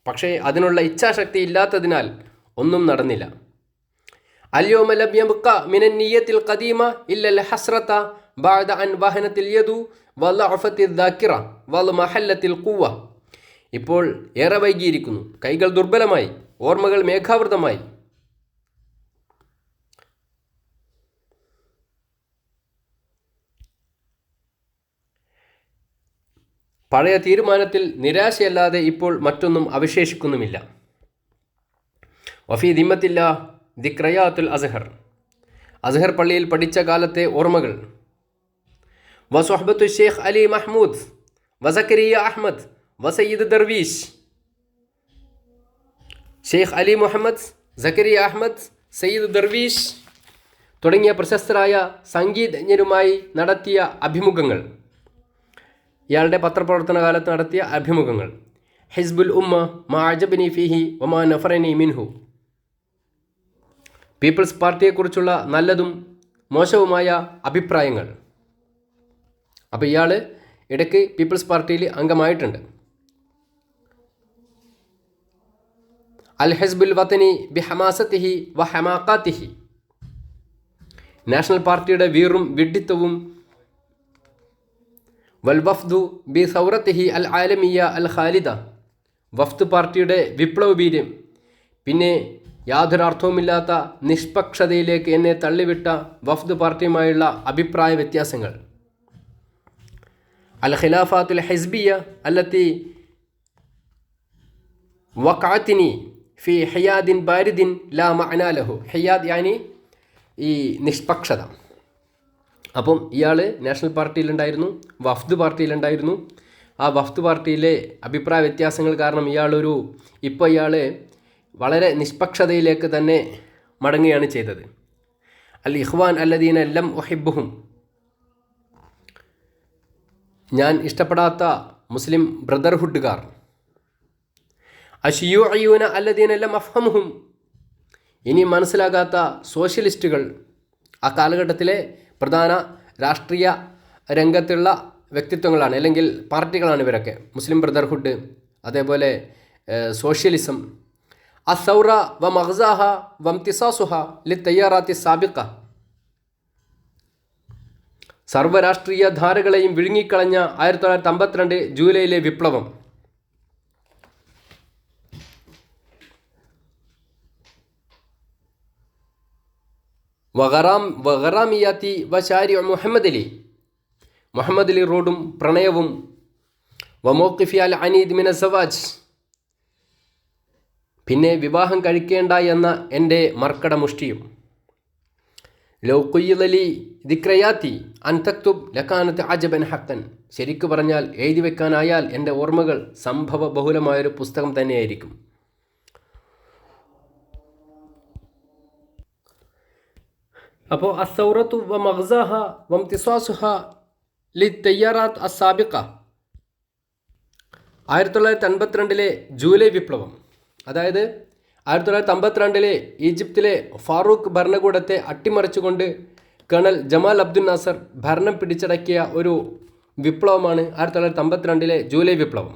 Speaker 1: പക്ഷേ അതിനുള്ള ഇച്ഛാശക്തി ഇല്ലാത്തതിനാൽ ഒന്നും നടന്നില്ല. അൽയൗമ ലം യബ്ഖ മിനൻ നിയ്യത്തിൽ ഖദീമ ഇല്ലൽ ഹസ്റത ബഅദ അൻ വഹനത്തിൽ യദു വളഅഫത്തിൽ ദാക്കിറ വൽമഹല്ലത്തിൽ ഖുവ. ഇപ്പോൾ ഏറെ വൈകിയിരിക്കുന്നു, കൈകൾ ദുർബലമായി, ഓർമ്മകൾ മേഘാവൃതമായി. പഴയ തീരുമാനത്തിൽ നിരാശയല്ലാതെ ഇപ്പോൾ മറ്റൊന്നും അവശേഷിക്കുന്നുമില്ല. വഫീ ദിമ്മത്തില്ല ദിക്രയാത്തുൽ അസ്ഹർ പള്ളിയിൽ പഠിച്ച കാലത്തെ ഓർമ്മകൾ. വസുഹ്ബത്തു ഷെയ്ഖ് അലി മഹ്മൂദ് വസക്കരിയ അഹ്മദ് വസയ്യിദ് ദർവീഷ്. ഷെയ്ഖ് അലി മുഹമ്മദ്, സക്കരിയ അഹ്മദ്, സയ്യിദ് ദർവീഷ് തുടങ്ങിയ പ്രശസ്തരായ സംഗീതജ്ഞരുമായി നടത്തിയ അഭിമുഖങ്ങൾ. ഇയാളുടെ പത്രപ്രവർത്തന കാലത്ത് നടത്തിയ അഭിമുഖങ്ങൾ. ഹിസ്ബുൽ ഉമ്മ മാ അജബനി ഫീഹി വമാ നഫറനി മിൻഹു. പീപ്പിൾസ് പാർട്ടിയെക്കുറിച്ചുള്ള നല്ലതും മോശവുമായ അഭിപ്രായങ്ങൾ. അപ്പോൾ ഇയാൾ ഇടയ്ക്ക് പീപ്പിൾസ് പാർട്ടിയിൽ അംഗമായിട്ടുണ്ട്. അൽ ഹിസ്ബുൽ വതനി ബി ഹമാസത്തിഹി വ ഹമാഖാത്തിഹി. നാഷണൽ പാർട്ടിയുടെ വീറും വിഡ്ഢിത്തവും. വൽ വഫ്ദു ബി സൗറത്തിഹി അൽ ആലമിയ അൽ ഖാലിദ. വഫ്ദ് പാർട്ടിയുടെ വിപ്ലവവീര്യം. പിന്നെ യാതൊരർത്ഥവുമില്ലാത്ത നിഷ്പക്ഷതയിലേക്ക് എന്നെ തള്ളിവിട്ട വഫ്ദ് പാർട്ടിയുമായുള്ള അഭിപ്രായ വ്യത്യാസങ്ങൾ. അൽ ഖിലാഫാത്തുൽ ഹിസ്ബിയ അല്ലത്തി വഖഅത്തിനി ഫി ഹയാദിൻ ബാരിദിൻ ലാ മഅനാ ലഹു. ഹയാദ് യാനി ഈ നിഷ്പക്ഷത. അപ്പം ഇയാൾ നാഷണൽ പാർട്ടിയിലുണ്ടായിരുന്നു, വഫ്ദ് പാർട്ടിയിലുണ്ടായിരുന്നു. ആ വഫ്ദ് പാർട്ടിയിലെ അഭിപ്രായ വ്യത്യാസങ്ങൾ കാരണം ഇപ്പോൾ ഇയാൾ വളരെ നിഷ്പക്ഷതയിലേക്ക് തന്നെ മടങ്ങുകയാണ് ചെയ്തത്. അൽ ഇഖ്വാൻ അല്ലദീന ലം ഉഹിബ്ബുഹും. ഞാൻ ഇഷ്ടപ്പെടാത്ത മുസ്ലിം ബ്രദർഹുഡുകാർ. അഷിയൂഅയൂന അല്ലദീന ലം അഫ്ഹമുഹും. ഇനി മനസ്സിലാകാത്ത സോഷ്യലിസ്റ്റുകൾ. ആ കാലഘട്ടത്തിലെ പ്രധാന രാഷ്ട്രീയ രംഗത്തുള്ള വ്യക്തിത്വങ്ങളാണ്, അല്ലെങ്കിൽ പാർട്ടികളാണ് ഇവരൊക്കെ. മുസ്ലിം ബ്രദർഹുഡ്, അതേപോലെ സോഷ്യലിസം. അസൗറ വ മഗ്സാഹ വംതിസാസുഹ ലി തയ്യാറാത്തി സാബിഖ. സർവ്വരാഷ്ട്രീയ ധാരകളെയും വിഴുങ്ങിക്കളഞ്ഞ 1952 ജൂലൈയിലെ വിപ്ലവം. വഗറാമിയാത്തി വശാരി മുഹമ്മദ് അലി റോഡും പ്രണയവും. വമോഖിഫി അൽ അനീദ് മിന സവാജ്. പിന്നെ വിവാഹം കഴിക്കേണ്ട എന്ന എൻ്റെ മർക്കട മുഷ്ടിയും. ലൗ ഖുയ്യിദലി ദിക്രയാത്തി അൻ തക്തുബ് ലകാനത്ത് അജബൻ ഹഖൻ. ശരിക്കു പറഞ്ഞാൽ എഴുതി വെക്കാനായാൽ എൻ്റെ ഓർമ്മകൾ സംഭവ ബഹുലമായൊരു പുസ്തകം തന്നെയായിരിക്കും. അപ്പോൾ അസൗറത്തു വ മഗ്സാഹ വംതിസാസുഹ ലി തയ്യാറാത്ത് അസാബിഖ. 1952 ജൂലൈ വിപ്ലവം. അതായത് 1952 ഈജിപ്തിലെ ഫാറൂഖ് ഭരണകൂടത്തെ അട്ടിമറിച്ചുകൊണ്ട് കേണൽ ജമാൽ അബ്ദുൽ നാസർ ഭരണം പിടിച്ചടക്കിയ ഒരു വിപ്ലവമാണ് 1952 ജൂലൈ വിപ്ലവം.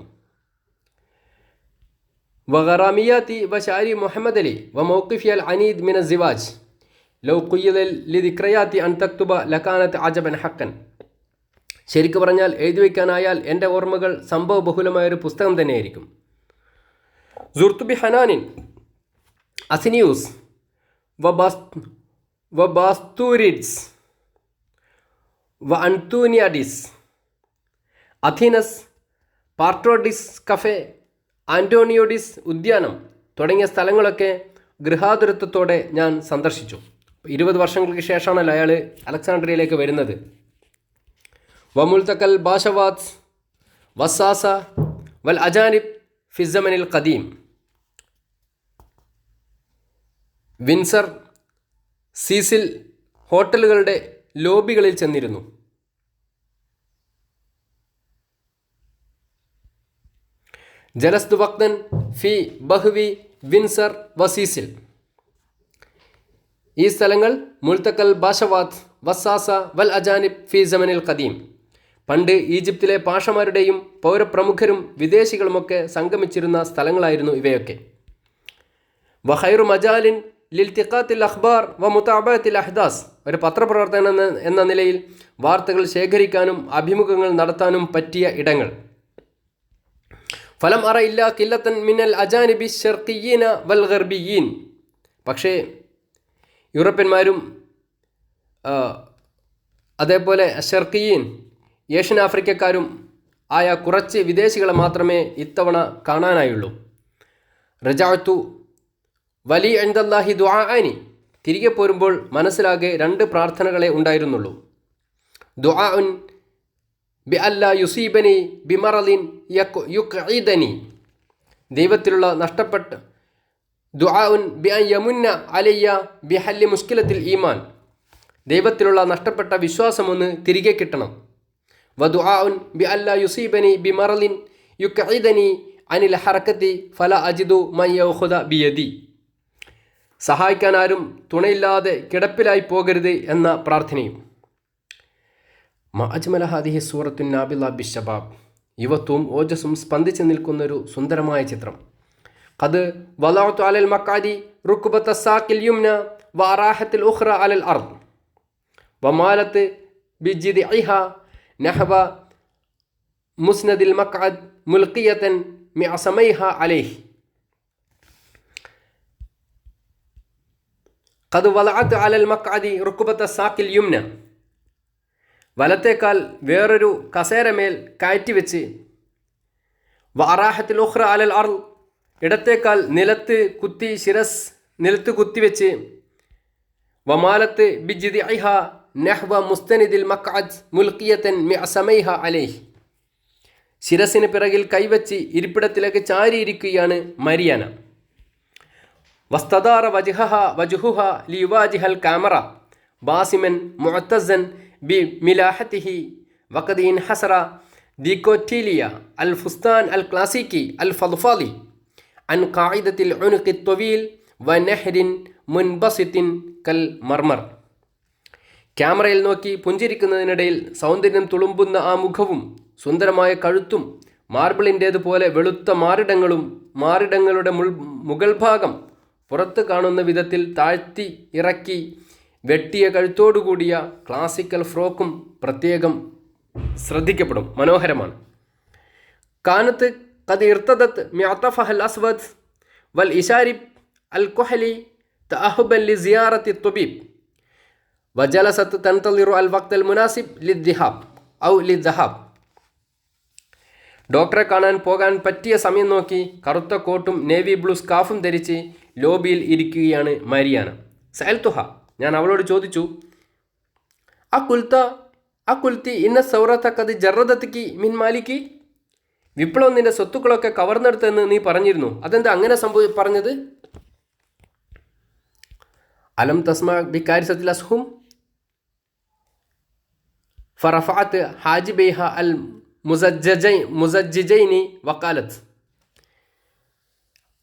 Speaker 1: വഗറാമിയാത്തി വശാരി മുഹമ്മദ് അലി വ മൗഖിഫി അൽ അനീദ് മിന സിവാജ് ലൗ ഖുയ്യിദ ലിദിക്രയാത്തി അൻ തക്തുബ ലകാനത്ത് അജബൻ ഹക്കൻ. ശരിക്കു പറഞ്ഞാൽ എഴുതി വയ്ക്കാനായാൽ എൻ്റെ ഓർമ്മകൾ സംഭവ ബഹുലമായൊരു പുസ്തകം തന്നെയായിരിക്കും. സുർത്തുബി ഹനാനിൻ അസിനിയൂസ് വബാസ്തൂരിഡ്സ് വ അന്തൂനിയാഡിസ് അഥീനസ് പാർട്രോഡിസ് കഫേ ആൻറ്റോണിയോഡിസ് ഉദ്യാനം തുടങ്ങിയ സ്ഥലങ്ങളൊക്കെ ഗൃഹാതുരത്വത്തോടെ ഞാൻ സന്ദർശിച്ചു. 20 വർഷങ്ങൾക്ക് ശേഷമാണല്ലോ അയാൾ അലക്സാണ്ട്രിയയിലേക്ക് വരുന്നത്. വമുൽത്തക്കൽ ബാഷവാത്ത് വസാസ വൽ അജാനിബ് ഫിസമനിൽ ഖദീം. വിൻസർ, സീസിൽ ഹോട്ടലുകളുടെ ലോബികളിൽ ചെന്നിരുന്നു. ജലസ്തു വക്തൻ ഫി ബഹ്വി വിൻസർ വസീസിൽ. ഈ സ്ഥലങ്ങൾ മുൽത്തക്കൽ ബാഷവാത്ത് വസാസ വൽ അജാനിബ് ഫി സമനിൽ ഖദീം. പണ്ട് ഈജിപ്തിലെ പാഷമാരുടെയും പൗരപ്രമുഖരും വിദേശികളുമൊക്കെ സംഗമിച്ചിരുന്ന സ്ഥലങ്ങളായിരുന്നു ഇവയൊക്കെ. വഖൈറു മജാലിൻ ലിൽത്തിഖാത്തിൽ അഖ്ബാർ വ മുതാബഅത്തിൽ അഹ്ദാസ്. ഒരു പത്രപ്രവർത്തകൻ എന്ന നിലയിൽ വാർത്തകൾ ശേഖരിക്കാനും അഭിമുഖങ്ങൾ നടത്താനും പറ്റിയ ഇടങ്ങൾ. ഫലം അറ ഇല്ല കില്ലത്തൻ മിനൽ അജാനിബി ഷർഖിയീന വൽ ഗർബിയീൻ. പക്ഷേ യൂറോപ്യന്മാരും അതേപോലെ ഷർഖിയീൻ ഏഷ്യൻ ആഫ്രിക്കക്കാരും ആയ കുറച്ച് വിദേശികളെ മാത്രമേ ഇത്തവണ കാണാനായുള്ളൂ. റജഅതു വലി ഇൻദല്ലാഹി ദുആഅനി, തിരികെ പോരുമ്പോൾ മനസ്സിലാകെ 2 പ്രാർത്ഥനകളെ ഉണ്ടായിരുന്നുള്ളൂ. ദുആഉൻ ബി അല്ലാ യുസീബനി ബിമറലിൻ യുഖ്ഇദനി, ദൈവത്തിലുള്ള നഷ്ടപ്പെട്ട ദുആഉൻ ബി അൻ യമുന്ന അലയ്യ ബിഹല്ലി മുഷ്കിലത്തിൽ ഈമാൻ, ദൈവത്തിലുള്ള നഷ്ടപ്പെട്ട വിശ്വാസമൊന്ന് തിരികെ കിട്ടണം. വ ദുആഉൻ ബി അല്ലാ യുസീബനി ബിമറലിൻ യുഖ്ഇദനി അനിൽ ഹറക്കത്തി ഫല അജിദു മൻ യഖുദ ബിയദി, സഹായിക്കാൻ ആരും തുണയില്ലാതെ കിടപ്പിലായി പോകരുത് എന്ന പ്രാർത്ഥനയും. മ അജ്മല ഹാദിഹി സൂറത്തുൻ നാബില ബിശബാബ്, യുവത്വവും ഓജസ്സും സ്പന്ദിച്ച് നിൽക്കുന്നൊരു സുന്ദരമായ ചിത്രം. ഖദ് വലഅതു അലൽ മഖാദി റുക്ബത സാഖിൽ യുംന വഅറാഹത്തിൽ ഉഖ്റ അലൽ അർദ് വമാലത്ത് ബിജിദിഇഹ നഹബ മുസ്നദിൽ മഖഅദ് മുൽഖിയതൻ മിഅസമൈഹ അലൈഹി. ഖദ് വലഅതു അലൽ മഖാദി റുക്ബത സാഖിൽ യുംന, വലത്തേക്കാൽ വേറൊരു കസേരമേൽ കയറ്റിവെച്ച്, വഅറാഹത്തിൽ ഉഖ്റ അലൽ അർദ്, ഇടത്തേക്കാൽ നിലത്ത് കുത്തിവെച്ച്, വമാലത്ത് ബിജിദിഇഹ നഹ്വ മുസ്തനിദിൽ മഖഅദ് മുൽഖിയതൻ മിഅസമൈഹ അലൈഹി, ശിരസിന് പിറകിൽ കൈവച്ച് ഇരിപ്പിടത്തിലേക്ക് ചാരിയിരിക്കുകയാണ് മരിയാന. വസ്തദാറ വജ്ഹുഹ ലിയുവാജിഹൽ കാമറ ബാസിമൻ മുഅത്തസൻ ബി മിലാഹത്തിഹി വഖദ് ഇൻഹസറ ദികോറ്റിലിയ അൽ ഫുസ്താൻ അൽ ക്ലാസിക്കി അൽ ഫദ്ഫാലി അൻ ഖാഇദത്തിൽ ഉനുഖി ത്വവീൽ വ നഹ്രിൻ മുൻബസിത്തിൻ കൽ മർമർ. ക്യാമറയിൽ നോക്കി പുഞ്ചിരിക്കുന്നതിനിടയിൽ സൗന്ദര്യം തുളുമ്പുന്ന ആ മുഖവും സുന്ദരമായ കഴുത്തും മാർബിളിൻ്റേതുപോലെ വെളുത്ത മാറിടങ്ങളുടെ മുകൾ ഭാഗം പുറത്ത് കാണുന്ന വിധത്തിൽ താഴ്ത്തി ഇറക്കി വെട്ടിയ കഴുത്തോടുകൂടിയ ക്ലാസിക്കൽ ഫ്രോക്കും പ്രത്യേകം ശ്രദ്ധിക്കപ്പെടും. മനോഹരമാണ്. കാനത്ത് ഖദ് ഇർതദത് മിഅതഫഹൽ അസ്വദ് വൽ ഇശാരിബ് അൽ കുഹലി തഅഹുബൻ ലിസിയാറത്തി ത്വബീബ് വജലസത്ത് തൻതളിറു അൽ വഖ്തൽ മുനാസിബ് ലിദ്ദിഹാബ് ഔ ലിദ്ദഹാബ്. ഡോക്ടറെ കാണാൻ പോകാൻ പറ്റിയ സമയം നോക്കി കറുത്ത കോട്ടും നേവി ബ്ലൂ സ്കാർഫും ധരിച്ച് ലോബിയിൽ ഇരിക്കുകയാണ് മരിയാന. സഅൽതുഹ, ഞാൻ അവളോട് ചോദിച്ചു, അകുൽത്തി ഇന്ന സൗറത്ത ഖദ് ജറദത്കി മിൻ മാലിക്കി, വിപ്ലവം നിന്റെ സ്വത്തുക്കളൊക്കെ കവർന്നെടുത്തെന്ന് നീ പറഞ്ഞിരുന്നു, അതെന്താ അങ്ങനെ പറഞ്ഞത്? അലം തസ്മ ബികാരിസത്തിൽ അസ്ഹും ഫറഫഅത്ത് ഹാജിബൈഹ അൽ മുസജ്ജിജൈനി വക്കാലത്ത്.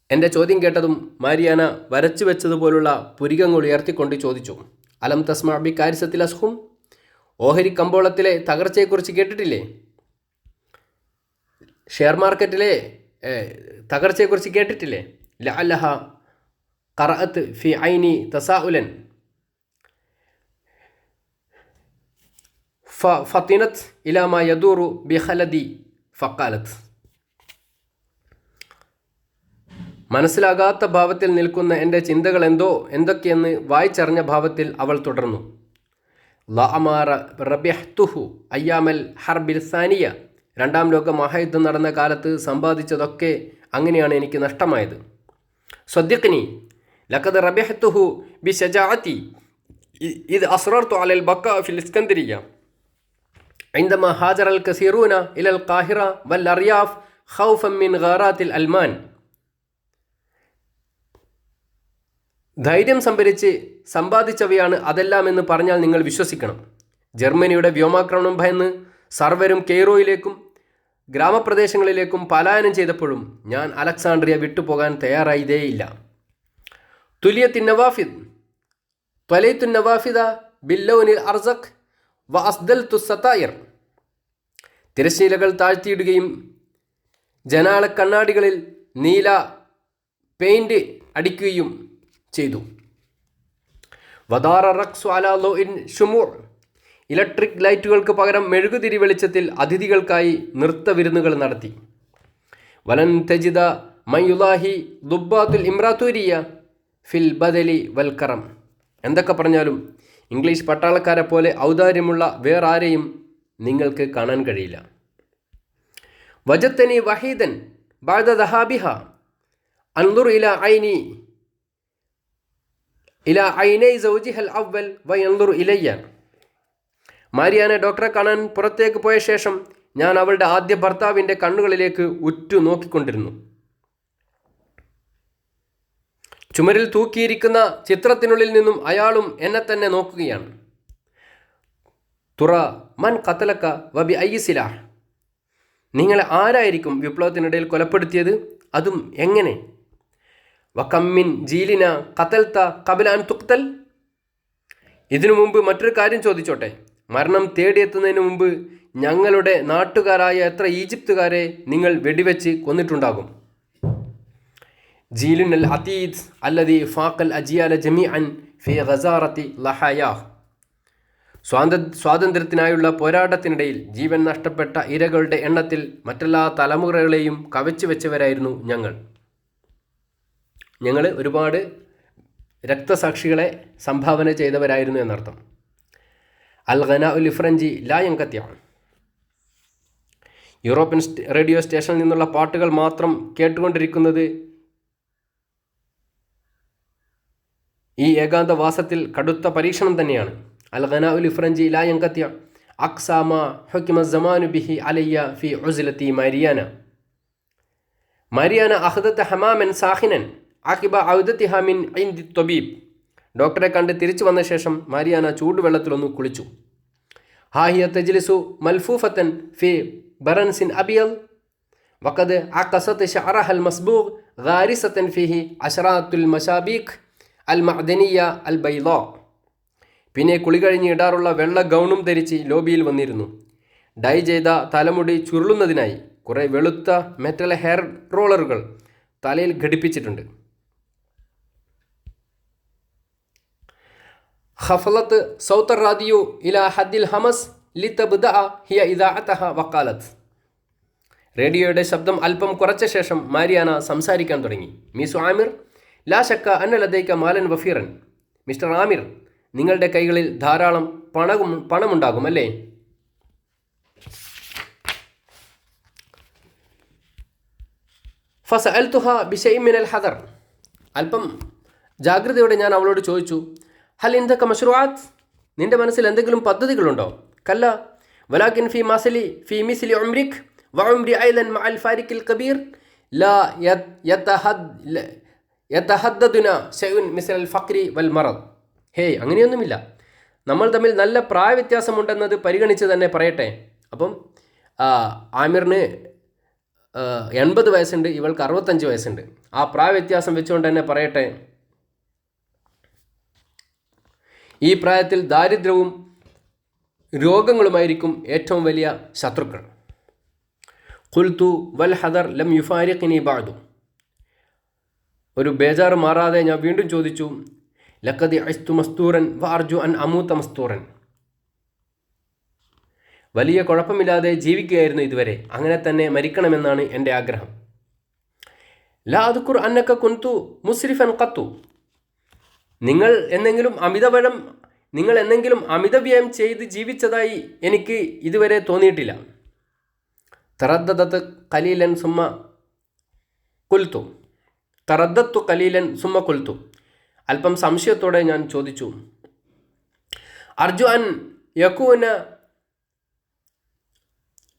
Speaker 1: എൻ്റെ ചോദ്യം കേട്ടതും മാരിയാന വരച്ചു വെച്ചതുപോലുള്ള പുരികങ്ങൾ ഉയർത്തിക്കൊണ്ട് ചോദിച്ചു, അലം തസ്മ ബികാരിസത്തിൽ അസ്ഹും, ഓഹരി കമ്പോളത്തിലെ തകർച്ചയെക്കുറിച്ച് കേട്ടിട്ടില്ലേ? ഷെയർ മാർക്കറ്റിലെ തകർച്ചയെക്കുറിച്ച് കേട്ടിട്ടില്ലേ? ലഅല്ലഹ ഖറഅത്ത് ഫി ഐനി തസാഉലൻ ഫത്തിനത്ത് ഇലാ മാ യദൂറു ബിഖലദി ഫഖാലത്ത്. മനസ്സിലാകാത്ത ഭാവത്തിൽ നിൽക്കുന്ന എൻ്റെ ചിന്തകൾ എന്തൊക്കെയെന്ന് വായിച്ചറിഞ്ഞ ഭാവത്തിൽ അവൾ തുടർന്നു. ലഅമാറ റബിഹ്തുഹു അയ്യാമൽ ഹർബിൽ സാനിയ, 2ാം ലോക മഹായുദ്ധം നടന്ന കാലത്ത് സമ്പാദിച്ചതൊക്കെ അങ്ങനെയാണ് എനിക്ക് നഷ്ടമായത്. സ്വദ്ദിഖ്നി ലഖദ് റബിഹ്തുഹു ബിശജാഅതി ഇദ് അസ്റർതു അലൽ ബഖാ ഫിൽ ഇസ്കന്ദരിയ عندما هاجر الكثيرون إلى القاهرة والأرياف خوفا من غارات الألمان. ധൈര്യം സംഭരിച്ച് സമ്പാദിച്ചവയാണ് അതെല്ലാം എന്ന് പറഞ്ഞാൽ നിങ്ങൾ വിശ്വസിക്കണം. ജർമ്മനിയുടെ വ്യോമാക്രമണം ഭയന്ന് സർവരും കെയ്റോയിലേക്കും ഗ്രാമപ്രദേശങ്ങളിലേക്കും പലായനം ചെയ്തപ്പോഴും ഞാൻ അലക്സാണ്ട്രിയ വിട്ടുപോകാൻ തയ്യാറായതേയില്ല. ത്വലൈത്തു നവാഫിദ ബില്ലൗനിൽ അർസഖ് വ അസ്ദൽതു സതായിർ, തിരശ്ശീലകൾ താഴ്ത്തിയിടുകയും ജനാല കണ്ണാടികളിൽ നീല പെയിൻറ് അടിക്കുകയും ചെയ്തു. വദാറ റഖ്സു അലാ ലോഇൻ ഷുമൂർ, ഇലക്ട്രിക് ലൈറ്റുകൾക്ക് പകരം മെഴുകുതിരി വെളിച്ചത്തിൽ അതിഥികൾക്കായി നൃത്തവിരുന്നുകൾ നടത്തി. വലൻ തജിദ മയുലാഹി ദുബ്ബാത്തുൽ ഇമ്രാത്തൂരിയ ഫിൽ ബദലി വൽക്കറം. എന്തൊക്കെ പറഞ്ഞാലും ഇംഗ്ലീഷ് പട്ടാളക്കാരെ പോലെ ഔദാര്യമുള്ള വേറാരെയും നിങ്ങൾക്ക് കാണാൻ കഴിയില്ല. വജത്തനി വഹീദൻ ബഅദ ദഹാബിഹ അൻദുർ ഇലാ ഐനൈ സൗജിഹൽ അവ്വൽ വയൻദുർ ഇലയ്യ. മാരിയാന ഡോക്ടറെ കാണാൻ പുറത്തേക്ക് പോയ ശേഷം ഞാൻ അവളുടെ ആദ്യ ഭർത്താവിൻ്റെ കണ്ണുകളിലേക്ക് ഉറ്റു നോക്കിക്കൊണ്ടിരുന്നു. ചുമരിൽ തൂക്കിയിരിക്കുന്ന ചിത്രത്തിനുള്ളിൽ നിന്നും അയാളും എന്നെ തന്നെ നോക്കുകയാണ്. തുറ മൻ ഖതലക വബി അയ്യി സിലാഹ്. നിങ്ങളെ ആരായിരിക്കും വിപ്ലവത്തിനിടയിൽ കൊലപ്പെടുത്തിയത്, അതും എങ്ങനെ? വകമ്മിൻ ജീലിന ഖതൽത ഖബല അൻ തുഖ്തൽ. ഇതിനു മുമ്പ് മറ്റൊരു കാര്യം ചോദിച്ചോട്ടെ. മരണം തേടിയെത്തുന്നതിന് മുമ്പ് ഞങ്ങളുടെ നാട്ടുകാരായ എത്ര ഈജിപ്തുകാരെ നിങ്ങൾ വെടിവെച്ച് കൊന്നിട്ടുണ്ടാകും? ജീലുൻ അൽ അതീദ് അല്ലദി ഫാഖൽ അജിയാല ജമീഅൻ ഫി ഗസാറത്തി ലഹയാഹ്. സ്വാതന്ത്ര്യത്തിനായുള്ള പോരാട്ടത്തിനിടയിൽ ജീവൻ നഷ്ടപ്പെട്ട ഇരകളുടെ എണ്ണത്തിൽ മറ്റെല്ലാ തലമുറകളെയും കവച്ചു വെച്ചവരായിരുന്നു ഞങ്ങൾ ഒരുപാട് രക്തസാക്ഷികളെ സംഭാവന ചെയ്തവരായിരുന്നു എന്നർത്ഥം. അൽ ഖനാ ഉൽ ഇഫ്രഞ്ചി ലാ യൻഖത്യ. യൂറോപ്യൻ റേഡിയോ സ്റ്റേഷനിൽ നിന്നുള്ള പാട്ടുകൾ മാത്രം കേട്ടുകൊണ്ടിരിക്കുന്നത് ഈ ഏകാന്തവാസത്തിൽ കടുത്ത പരീക്ഷണം തന്നെയാണ്. അൽ ഖനാ ഉൽ ഇഫ്രഞ്ചി ലാ യൻഖത്യ അക്സാമ ഹുക്മ സമാനു ബിഹി അലയ്യ ഫി ഉസ്ലത്തി മാരിയാന അഖദത ഹമാമൻ സാഖിനൻ ആഖിബ ഔദതിഹ മിൻ ഇൻദി ത്വബീബ്. ഡോക്ടറെ കണ്ട് തിരിച്ചു വന്ന ശേഷം മാരിയാന ചൂടുവെള്ളത്തിലൊന്ന് കുളിച്ചു. ഹാഹിയ തജ്ലിസു മൽഫൂഫത്തൻ ഫി ബറൻസിൻ അബിയൽ വഖദ് അഖസത് ശഅറഹൽ മസ്ബൂഗ് ഗാരിസത്തൻ ഫിഹി അശറാത്തുൽ മശാബീഖ് അൽ മഅദനിയ അൽ ബൈളാ. പിന്നെ കുളി കഴിഞ്ഞ് ഇടാറുള്ള വെള്ള ഗൗണും ധരിച്ച് ലോബിയിൽ വന്നിരുന്നു. ഡൈ ചെയ്ത തലമുടി ചുരുളുന്നതിനായി കുറേ വെളുത്ത മെറ്റൽ ഹെയർ റോളറുകൾ തലയിൽ ഘടിപ്പിച്ചിട്ടുണ്ട്. ഖഫലത്ത് സൗത്ത റാദിയോ ഇലാ ഹദ്ദിൽ ഹമസ് ലിതബ്ദഅ ഹിയ ഇദാഅതഹ വഖാലത്ത്. റേഡിയോയുടെ ശബ്ദം അല്പം കുറച്ച ശേഷം മാരിയാന സംസാരിക്കാൻ തുടങ്ങി. മിസ് ആമിർ, ലാ ശക്ക അന്ന ലദൈക മാലൻ വഫീറൻ. മിസ്റ്റർ ആമിർ, നിങ്ങളുടെ കൈകളിൽ ധാരാളം പണമുണ്ടാകും അല്ലേ? ഫസഅൽതുഹ ബിശൈഇൻ മിനൽ ഹദർ. അല്പം ജാഗ്രതയോടെ ഞാൻ അവളോട് ചോദിച്ചു, ഹൽ ഇൻദക മശ്റൂആത്ത്. നിന്റെ മനസ്സിൽ എന്തെങ്കിലും പദ്ധതികളുണ്ടോ? കല്ല വലാകിൻ ഫി മിസ്ലി ഉംരിക് വഉംരി ഐലൻ മഅൽ ഫാരിഖിൽ കബീർ ലാ യതഹദ്ദദുന ശൈഉൻ മിസ്ലൽ ഫഖ്രി വൽ മറദ്. ഹേയ്, അങ്ങനെയൊന്നുമില്ല. നമ്മൾ തമ്മിൽ നല്ല പ്രായവ്യത്യാസമുണ്ടെന്നത് പരിഗണിച്ച് തന്നെ പറയട്ടെ. അപ്പം ആമിറിന് 80 വയസ്സുണ്ട്, ഇവൾക്ക് 65 വയസ്സുണ്ട്. ആ പ്രായവ്യത്യാസം വെച്ചുകൊണ്ട് തന്നെ പറയട്ടെ, ഈ പ്രായത്തിൽ ദാരിദ്ര്യവും രോഗങ്ങളുമായിരിക്കും ഏറ്റവും വലിയ ശത്രുക്കൾ. ഖുൽതു വൽ ഹദർ ലം യുഫാരിഖ്നി ബഅദു. ഒരു ബേജാറ് മാറാതെ ഞാൻ വീണ്ടും ചോദിച്ചു, ലഖദ് ഇസ്തു മസ്തൂറൻ വഅർജു അൻ അമൂത മസ്തൂറൻ. വലിയ കുഴപ്പമില്ലാതെ ജീവിക്കുകയായിരുന്നു ഇതുവരെ, അങ്ങനെ തന്നെ മരിക്കണമെന്നാണ് എൻ്റെ ആഗ്രഹം. ലാ അദ്കുർ അന്നക കുന്തു മുസ്രിഫൻ ഖത്തു. നിങ്ങൾ എന്തെങ്കിലും അമിതവ്യയം ചെയ്ത് ജീവിച്ചതായി എനിക്ക് ഇതുവരെ തോന്നിയിട്ടില്ല. തറദ്ദത്തു ഖലീലൻ സുമ്മ ഖുൽതു. അല്പം സംശയത്തോടെ ഞാൻ ചോദിച്ചു, അർജു അൻ യകൂന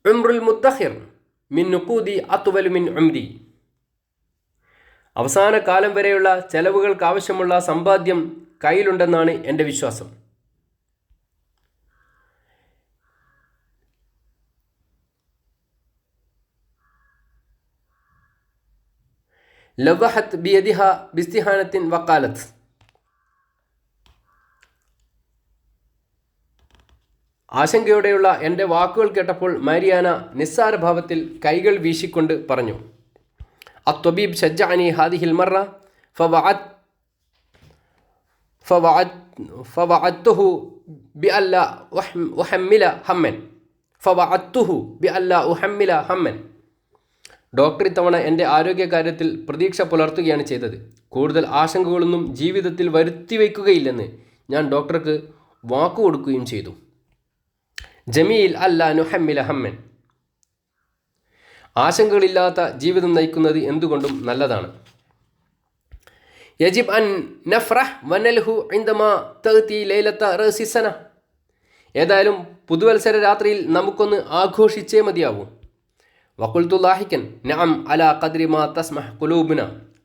Speaker 1: ഉംറുൽ മുദ്ദഖിർ മിൻ നുഖൂദി അത്വലു മിൻ ഉംരി. അവസാന കാലം വരെയുള്ള ചെലവുകൾക്ക് ആവശ്യമുള്ള സമ്പാദ്യം കയ്യിലുണ്ടെന്നാണ് എൻ്റെ വിശ്വാസം. ലവഹത് ബിയദിഹ ബിസ്തിഹാനത്തിൻ വഖാലത്ത്. ആശങ്കയോടെയുള്ള എൻ്റെ വാക്കുകൾ കേട്ടപ്പോൾ മാരിയാന നിസ്സാരഭാവത്തിൽ കൈകൾ വീശിക്കൊണ്ട് പറഞ്ഞു, അത്വബീബ് ഷജ്ജഅനി ഹാദിഹിൽ മറ ഫവഅദ്തുഹു ബിഅല്ലാ ഉഹമ്മില ഹമ്മൻ. ഡോക്ടർ ഇത്തവണ എൻ്റെ ആരോഗ്യകാര്യത്തിൽ പ്രതീക്ഷ പുലർത്തുകയാണ് ചെയ്തത്. കൂടുതൽ ആശങ്കകളൊന്നും ജീവിതത്തിൽ വരുത്തിവെക്കുകയില്ലെന്ന് ഞാൻ ഡോക്ടർക്ക് വാക്കുകൊടുക്കുകയും ചെയ്തു. ജമീൽ അല്ലാ നുഹമ്മില ഹമ്മൻ. ആശങ്കകളില്ലാത്ത ജീവിതം നയിക്കുന്നത് എന്തുകൊണ്ടും നല്ലതാണ്. യജിബ് അൻ നഫ്രഹ് വനൽഹു ഇൻദമാ തഅതി ലൈലത റസിസന. ഏതായാലും പുതുവത്സര രാത്രിയിൽ നമുക്കൊന്ന് ആഘോഷിച്ചേ മതിയാവൂ. വഖുൽതു ലാഹിക്കൻ നഅം അലാ ഖദ്രി മാ തസ്മഹ് ഖുലൂബുന.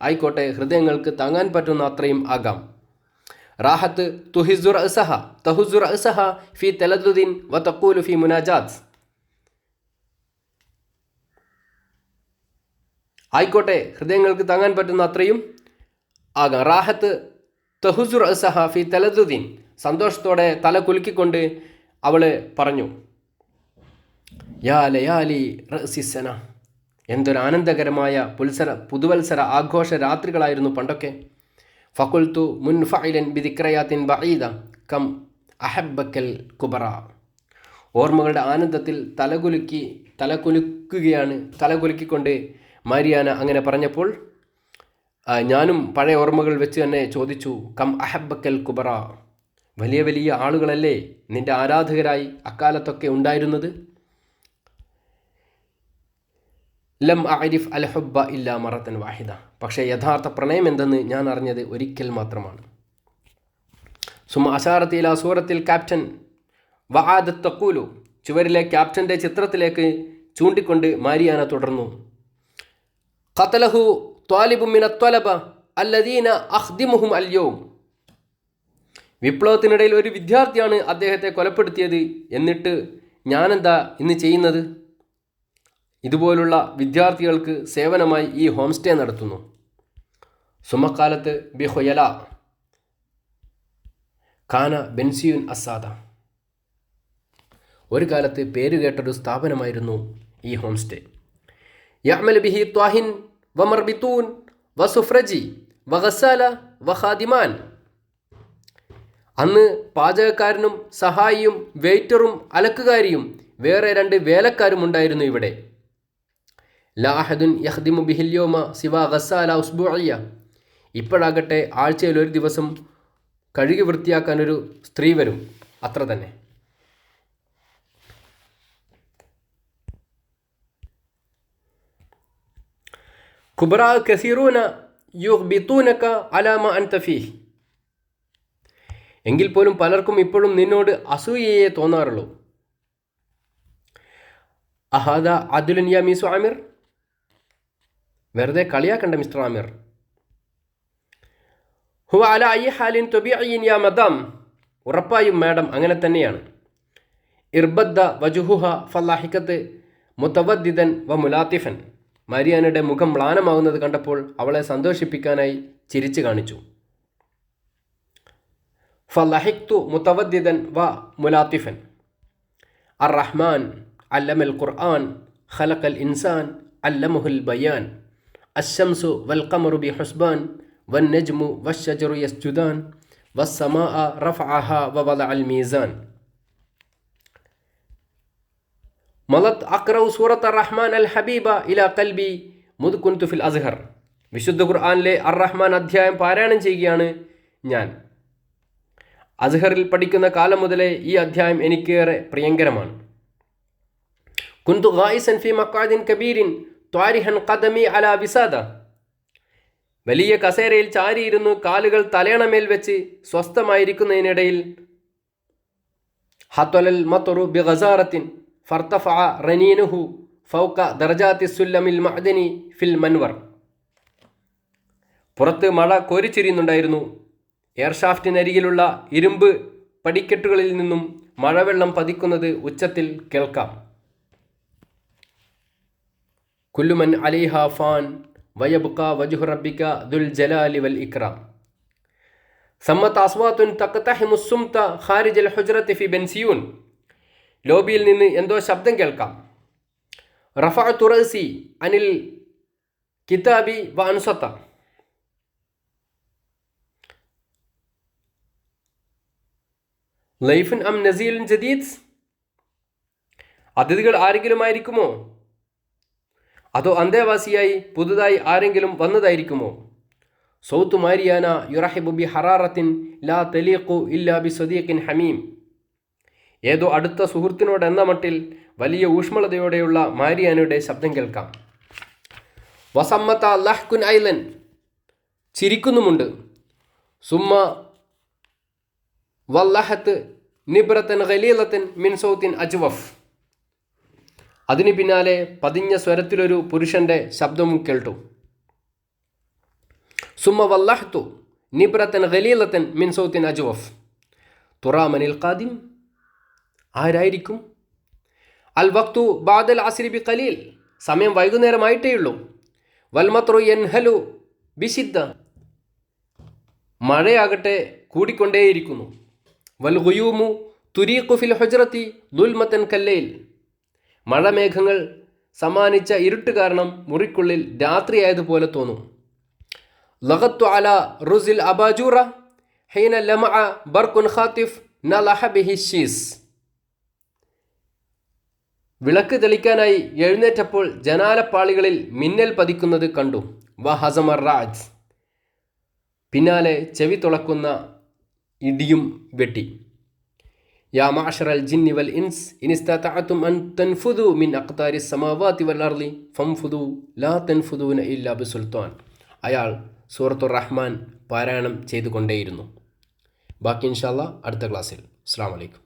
Speaker 1: ആയിക്കോട്ടെ, ഹൃദയങ്ങൾക്ക് താങ്ങാൻ പറ്റുന്ന അത്രയും ആകാം. റാഹത്ത് തഹുസ്സു റഅസഹ ഫി തലദ്ദുദിൻ വതഖൂലു ഫി മുനാജാത്ത്. ആയിക്കോട്ടെ, ഹൃദയങ്ങൾക്ക് താങ്ങാൻ പറ്റുന്ന അത്രയും ആകാം. റാഹത്ത് തഹുസ്സു റഅസഹ ഫി തലദ്ദുദിൻ. സന്തോഷത്തോടെ തല കുലുക്കിക്കൊണ്ട് അവൾ പറഞ്ഞു, യാ ലയാലി റസിസന. എന്തൊരു ആനന്ദകരമായ പുതുവത്സര ആഘോഷ രാത്രികളായിരുന്നു പണ്ടൊക്കെ. ഫഖുൽതു മുൻഫഇലൻ ബിദിക്റയാത്തിൻ ബഈദ കം അഹബ്ബക്കൽ കുബറ. ഓർമ്മകളുടെ ആനന്ദത്തിൽ തലകുലുക്കിക്കൊണ്ട് മാരിയാന അങ്ങനെ പറഞ്ഞപ്പോൾ ഞാനും പഴയ ഓർമ്മകൾ വെച്ച് തന്നെ ചോദിച്ചു, കം അഹബ്ബക്കൽ കുബറ. വലിയ വലിയ ആളുകളല്ലേ നിന്റെ ആരാധകരായി അക്കാലത്തൊക്കെ ഉണ്ടായിരുന്നത്? ലം അഅരിഫ് അൽ ഹുബ്ബ ഇല്ലാ മറത്തൻ വാഹിദ. പക്ഷേ യഥാർത്ഥ പ്രണയം എന്തെന്ന് ഞാൻ അറിഞ്ഞത് ഒരിക്കൽ മാത്രമാണ്. സുമ അശാറത്ത് ഇലാ സൂറത്തിൽ ക്യാപ്റ്റൻ വആദത്ത് തഖൂലു. ചുവരിലെ ക്യാപ്റ്റൻ്റെ ചിത്രത്തിലേക്ക് ചൂണ്ടിക്കൊണ്ട് മാരിയാന തുടർന്നു, ഖതലഹു ത്വാലിബും മിനത് ത്വലബ അല്ലദീന അഖ്ദിമുഹും അൽയൗം. വിപ്ലവത്തിനിടയിൽ ഒരു വിദ്യാർത്ഥിയാണ് അദ്ദേഹത്തെ കൊലപ്പെടുത്തിയത്. എന്നിട്ട് ഞാനെന്താ ഇന്ന് ചെയ്യുന്നത്? ഇതുപോലുള്ള വിദ്യാർത്ഥികൾക്ക് സേവനമായി ഈ ഹോം സ്റ്റേ നടത്തുന്നു. സുമക്കാലത്ത് ബിഹൊയല ഖാന ബെൻസിയുൻ അസാദ. ഒരു കാലത്ത് പേരുകേട്ടൊരു സ്ഥാപനമായിരുന്നു ഈ ഹോം സ്റ്റേ. യഅമൽ ബിഹി ത്വാഹിൻ വമർബിത്തൂൻ വസുഫ്രജി വഗസാല വഖാദിമാൻ. അന്ന് പാചകക്കാരനും സഹായിയും വെയിറ്ററും അലക്കുകാരിയും വേറെ 2 വേലക്കാരും ഉണ്ടായിരുന്നു ഇവിടെ. ലാ അഹദുൻ യഖ്ദിമു ബിഹിൽ യൗമ സിവാ ഗസാല ഉസ്ബുഇയ്യ. ഇപ്പോഴാകട്ടെ ആഴ്ചയിൽ ഒരു ദിവസം കഴുകി വൃത്തിയാക്കാൻ ഒരു സ്ത്രീ വരും, അത്ര തന്നെ. കുബറാ കസീറൂന യുഗ്ബിതൂനക അലാ മാ അൻത ഫീഹ്. എങ്കിൽ പോലും പലർക്കും ഇപ്പോഴും നിന്നോട് അസൂയയെ തോന്നാറുള്ളൂ. അഹാദ അദുലുൻ യാ മിസു ആമിർ. വെറുതെ കളിയാക്കണ്ട മിസ്റ്റർ ആമിർ. ഹുവ അലാ അയ്യി ഹാലിൻ തബീഇൻ യാ മദാം. ഉറപ്പായും മാഡം അങ്ങനെ തന്നെയാണ്. ഇർബദ്ദ വജുഹുഹ ഫല്ലാഹിക്കത്ത് മുതവദ്ദിദൻ വ മുലാത്തിഫൻ. മാരിയാനയുടെ മുഖം മ്ലാനമാകുന്നത് കണ്ടപ്പോൾ അവളെ സന്തോഷിപ്പിക്കാനായി ചിരിച്ചു കാണിച്ചു. ഫലഹിക്തു മുതവദ്ദിദൻ വ മുലാത്തിഫൻ. അർ റഹ്മാൻ അല്ലമൽ ഖുർആൻ ഖലഖൽ ഇൻസാൻ അല്ലമഹുൽ ബയാൻ. അശ്ശംസു വൽ ഖമറു ബി ഹുസ്ബാൻ വൻ നജ്മു വശ്ശജറു യസ്ജുദാൻ വസ്സമാഅ റഫഅഹ വവദഅൽ മീസാൻ. മലത് അഖ്റഉ സൂറത്ത് റഹ്മാൻ അൽ ഹബീബ ഇലാ ഖൽബി മുദ് കുൻതു ഫിൽ അസ്ഹർ. വിശുദ്ധ ഖുർആനിലെ അർ റഹ്മാൻ അധ്യായം പാരായണം ചെയ്യുകയാണ് ഞാൻ. അസ്ഹറിൽ പഠിക്കുന്ന കാലം മുതലേ ഈ അധ്യായം എനിക്കേറെ പ്രിയങ്കരമാണ്. കുന്തു ഗായിസൻ ഫി മഖാദിൻ കബീരിൻ ത്വാരിഹൻ ഖദമി അലാ വിസാദ. വലിയ കസേരയിൽ ചാരിയിരുന്നു കാലുകൾ തലയണമേൽ വെച്ച് സ്വസ്ഥമായിരിക്കുന്നതിനിടയിൽ ഹത്വലൽ മത്റു ബിഗസാറത്തിൻ ഫർത്തഫഅ റനീനുഹു ഫൗക ദർജാത്തി സുല്ലമിൽ മഅദനി ഫിൽ മൻവർ. പുറത്ത് മഴ കോരിച്ചെരിയുന്നുണ്ടായിരുന്നു. എയർഷാഫ്റ്റിനരികിലുള്ള ഇരുമ്പ് പടിക്കെട്ടുകളിൽ നിന്നും മഴവെള്ളം പതിക്കുന്നത് ഉച്ചത്തിൽ കേൾക്കാം. കുല്ലുമൻ അലൈഹ ഫാൻ വയബ്ഖ വജ്ഹു റബ്ബിക ദുൽ ജലാലി വൽ ഇക്റാം. സമ്മത അസ്വാത്തുൻ തഖ്തഹിമു സുംത ഖാരിജൽ ഹുജ്റത്തി ഫി ബെൻസിയൂൻ. ലോബിയിൽ നിന്ന് എന്തോ ശബ്ദം കേൾക്കാം. റഫഅതു റഅസി അനിൽ കിതാബി വ അൻസത. ലൈഫുൻ അം നസീലുൻ ജദീദ്. അതിഥികൾ ആരെങ്കിലുമായിരിക്കുമോ അതോ അന്തേവാസിയായി പുതുതായി ആരെങ്കിലും വന്നതായിരിക്കുമോ? സൗത്ത് മാരിയാന യുറഹിബു ബി ഹറാറത്തിൻ ലാ തലീഖു ഇല്ലാ ബി സദീഖിൻ ഹമീം. ഏതോ അടുത്ത സുഹൃത്തിനോടെന്ന മട്ടിൽ വലിയ ഊഷ്മളതയോടെയുള്ള മാരിയാനയുടെ ശബ്ദം കേൾക്കാം. വസമ്മത്ത ലഹ്കുൻ ഐലൻ, ചിരിക്കുന്നുമുണ്ട്. സുമ്മ വല്ലഹത്ത് നിബ്രത്തൻ ഖലീലത്തൻ മിൻ സൗത്തിൻ അജ്വഫ്, അതിനു പിന്നാലെ പതിഞ്ഞ സ്വരത്തിലൊരു പുരുഷൻ്റെ ശബ്ദവും കേട്ടു. സുമ്മ വല്ലഹത്തു നിബ്രത്തൻ ഖലീലത്തൻ മിൻ സൗത്തിൻ അജ്വഫ് തുറാമനിൽ ഖാദിം, ആരായിരിക്കും? അൽ വക്തു ബാദൽ അസ്രി ബി ഖലീൽ, സമയം വൈകുന്നേരമായിട്ടേയുള്ളൂ. വൽമത്രു യൻഹലു ബിശിദ്ദ, മഴയാകട്ടെ കൂടിക്കൊണ്ടേയിരിക്കുന്നു. വൽ ഗുയൂമു തുരീഖു ഫിൽ ഹുജ്റത്തി ദുൽമത്തൻ കല്ലയിൽ, മഴമേഘങ്ങൾ സമ്മാനിച്ച ഇരുട്ട് കാരണം മുറിക്കുള്ളിൽ രാത്രിയായതുപോലെ തോന്നും. ലഗത്തു അല റുസിൽ അബാജൂറ ഹൈന ലമഅ ബർഖുൻ ഖാതിഫ് നലഹ ബിഹി ഷീസ്, വിളക്ക് തെളിക്കാനായി എഴുന്നേറ്റപ്പോൾ ജനാലപ്പാളികളിൽ മിന്നൽ പതിക്കുന്നത് കണ്ടു. വഹസമർ റാജ്, പിന്നാലെ ചെവി തുളക്കുന്ന ഇടിയും വെട്ടി. യാ മഅശറൽ ജിന്നി വൽ ഇൻസ് ഇനിസ്തതഅതും അൻ തൻഫുദു മിൻ അഖ്താരി സമാവാതി വൽ അർളി ഫംഫുദു ലാ തൻഫുദൂന ഇല്ലാ ബിസുൽത്താൻ. അയാൾ സൂറത്തുർ റഹ്മാൻ പാരായണം ചെയ്തുകൊണ്ടേയിരുന്നു. ബാക്കി ഇൻഷാ അല്ലാഹ് അടുത്ത ക്ലാസ്സിൽ. അസ്സലാമു അലൈക്കും.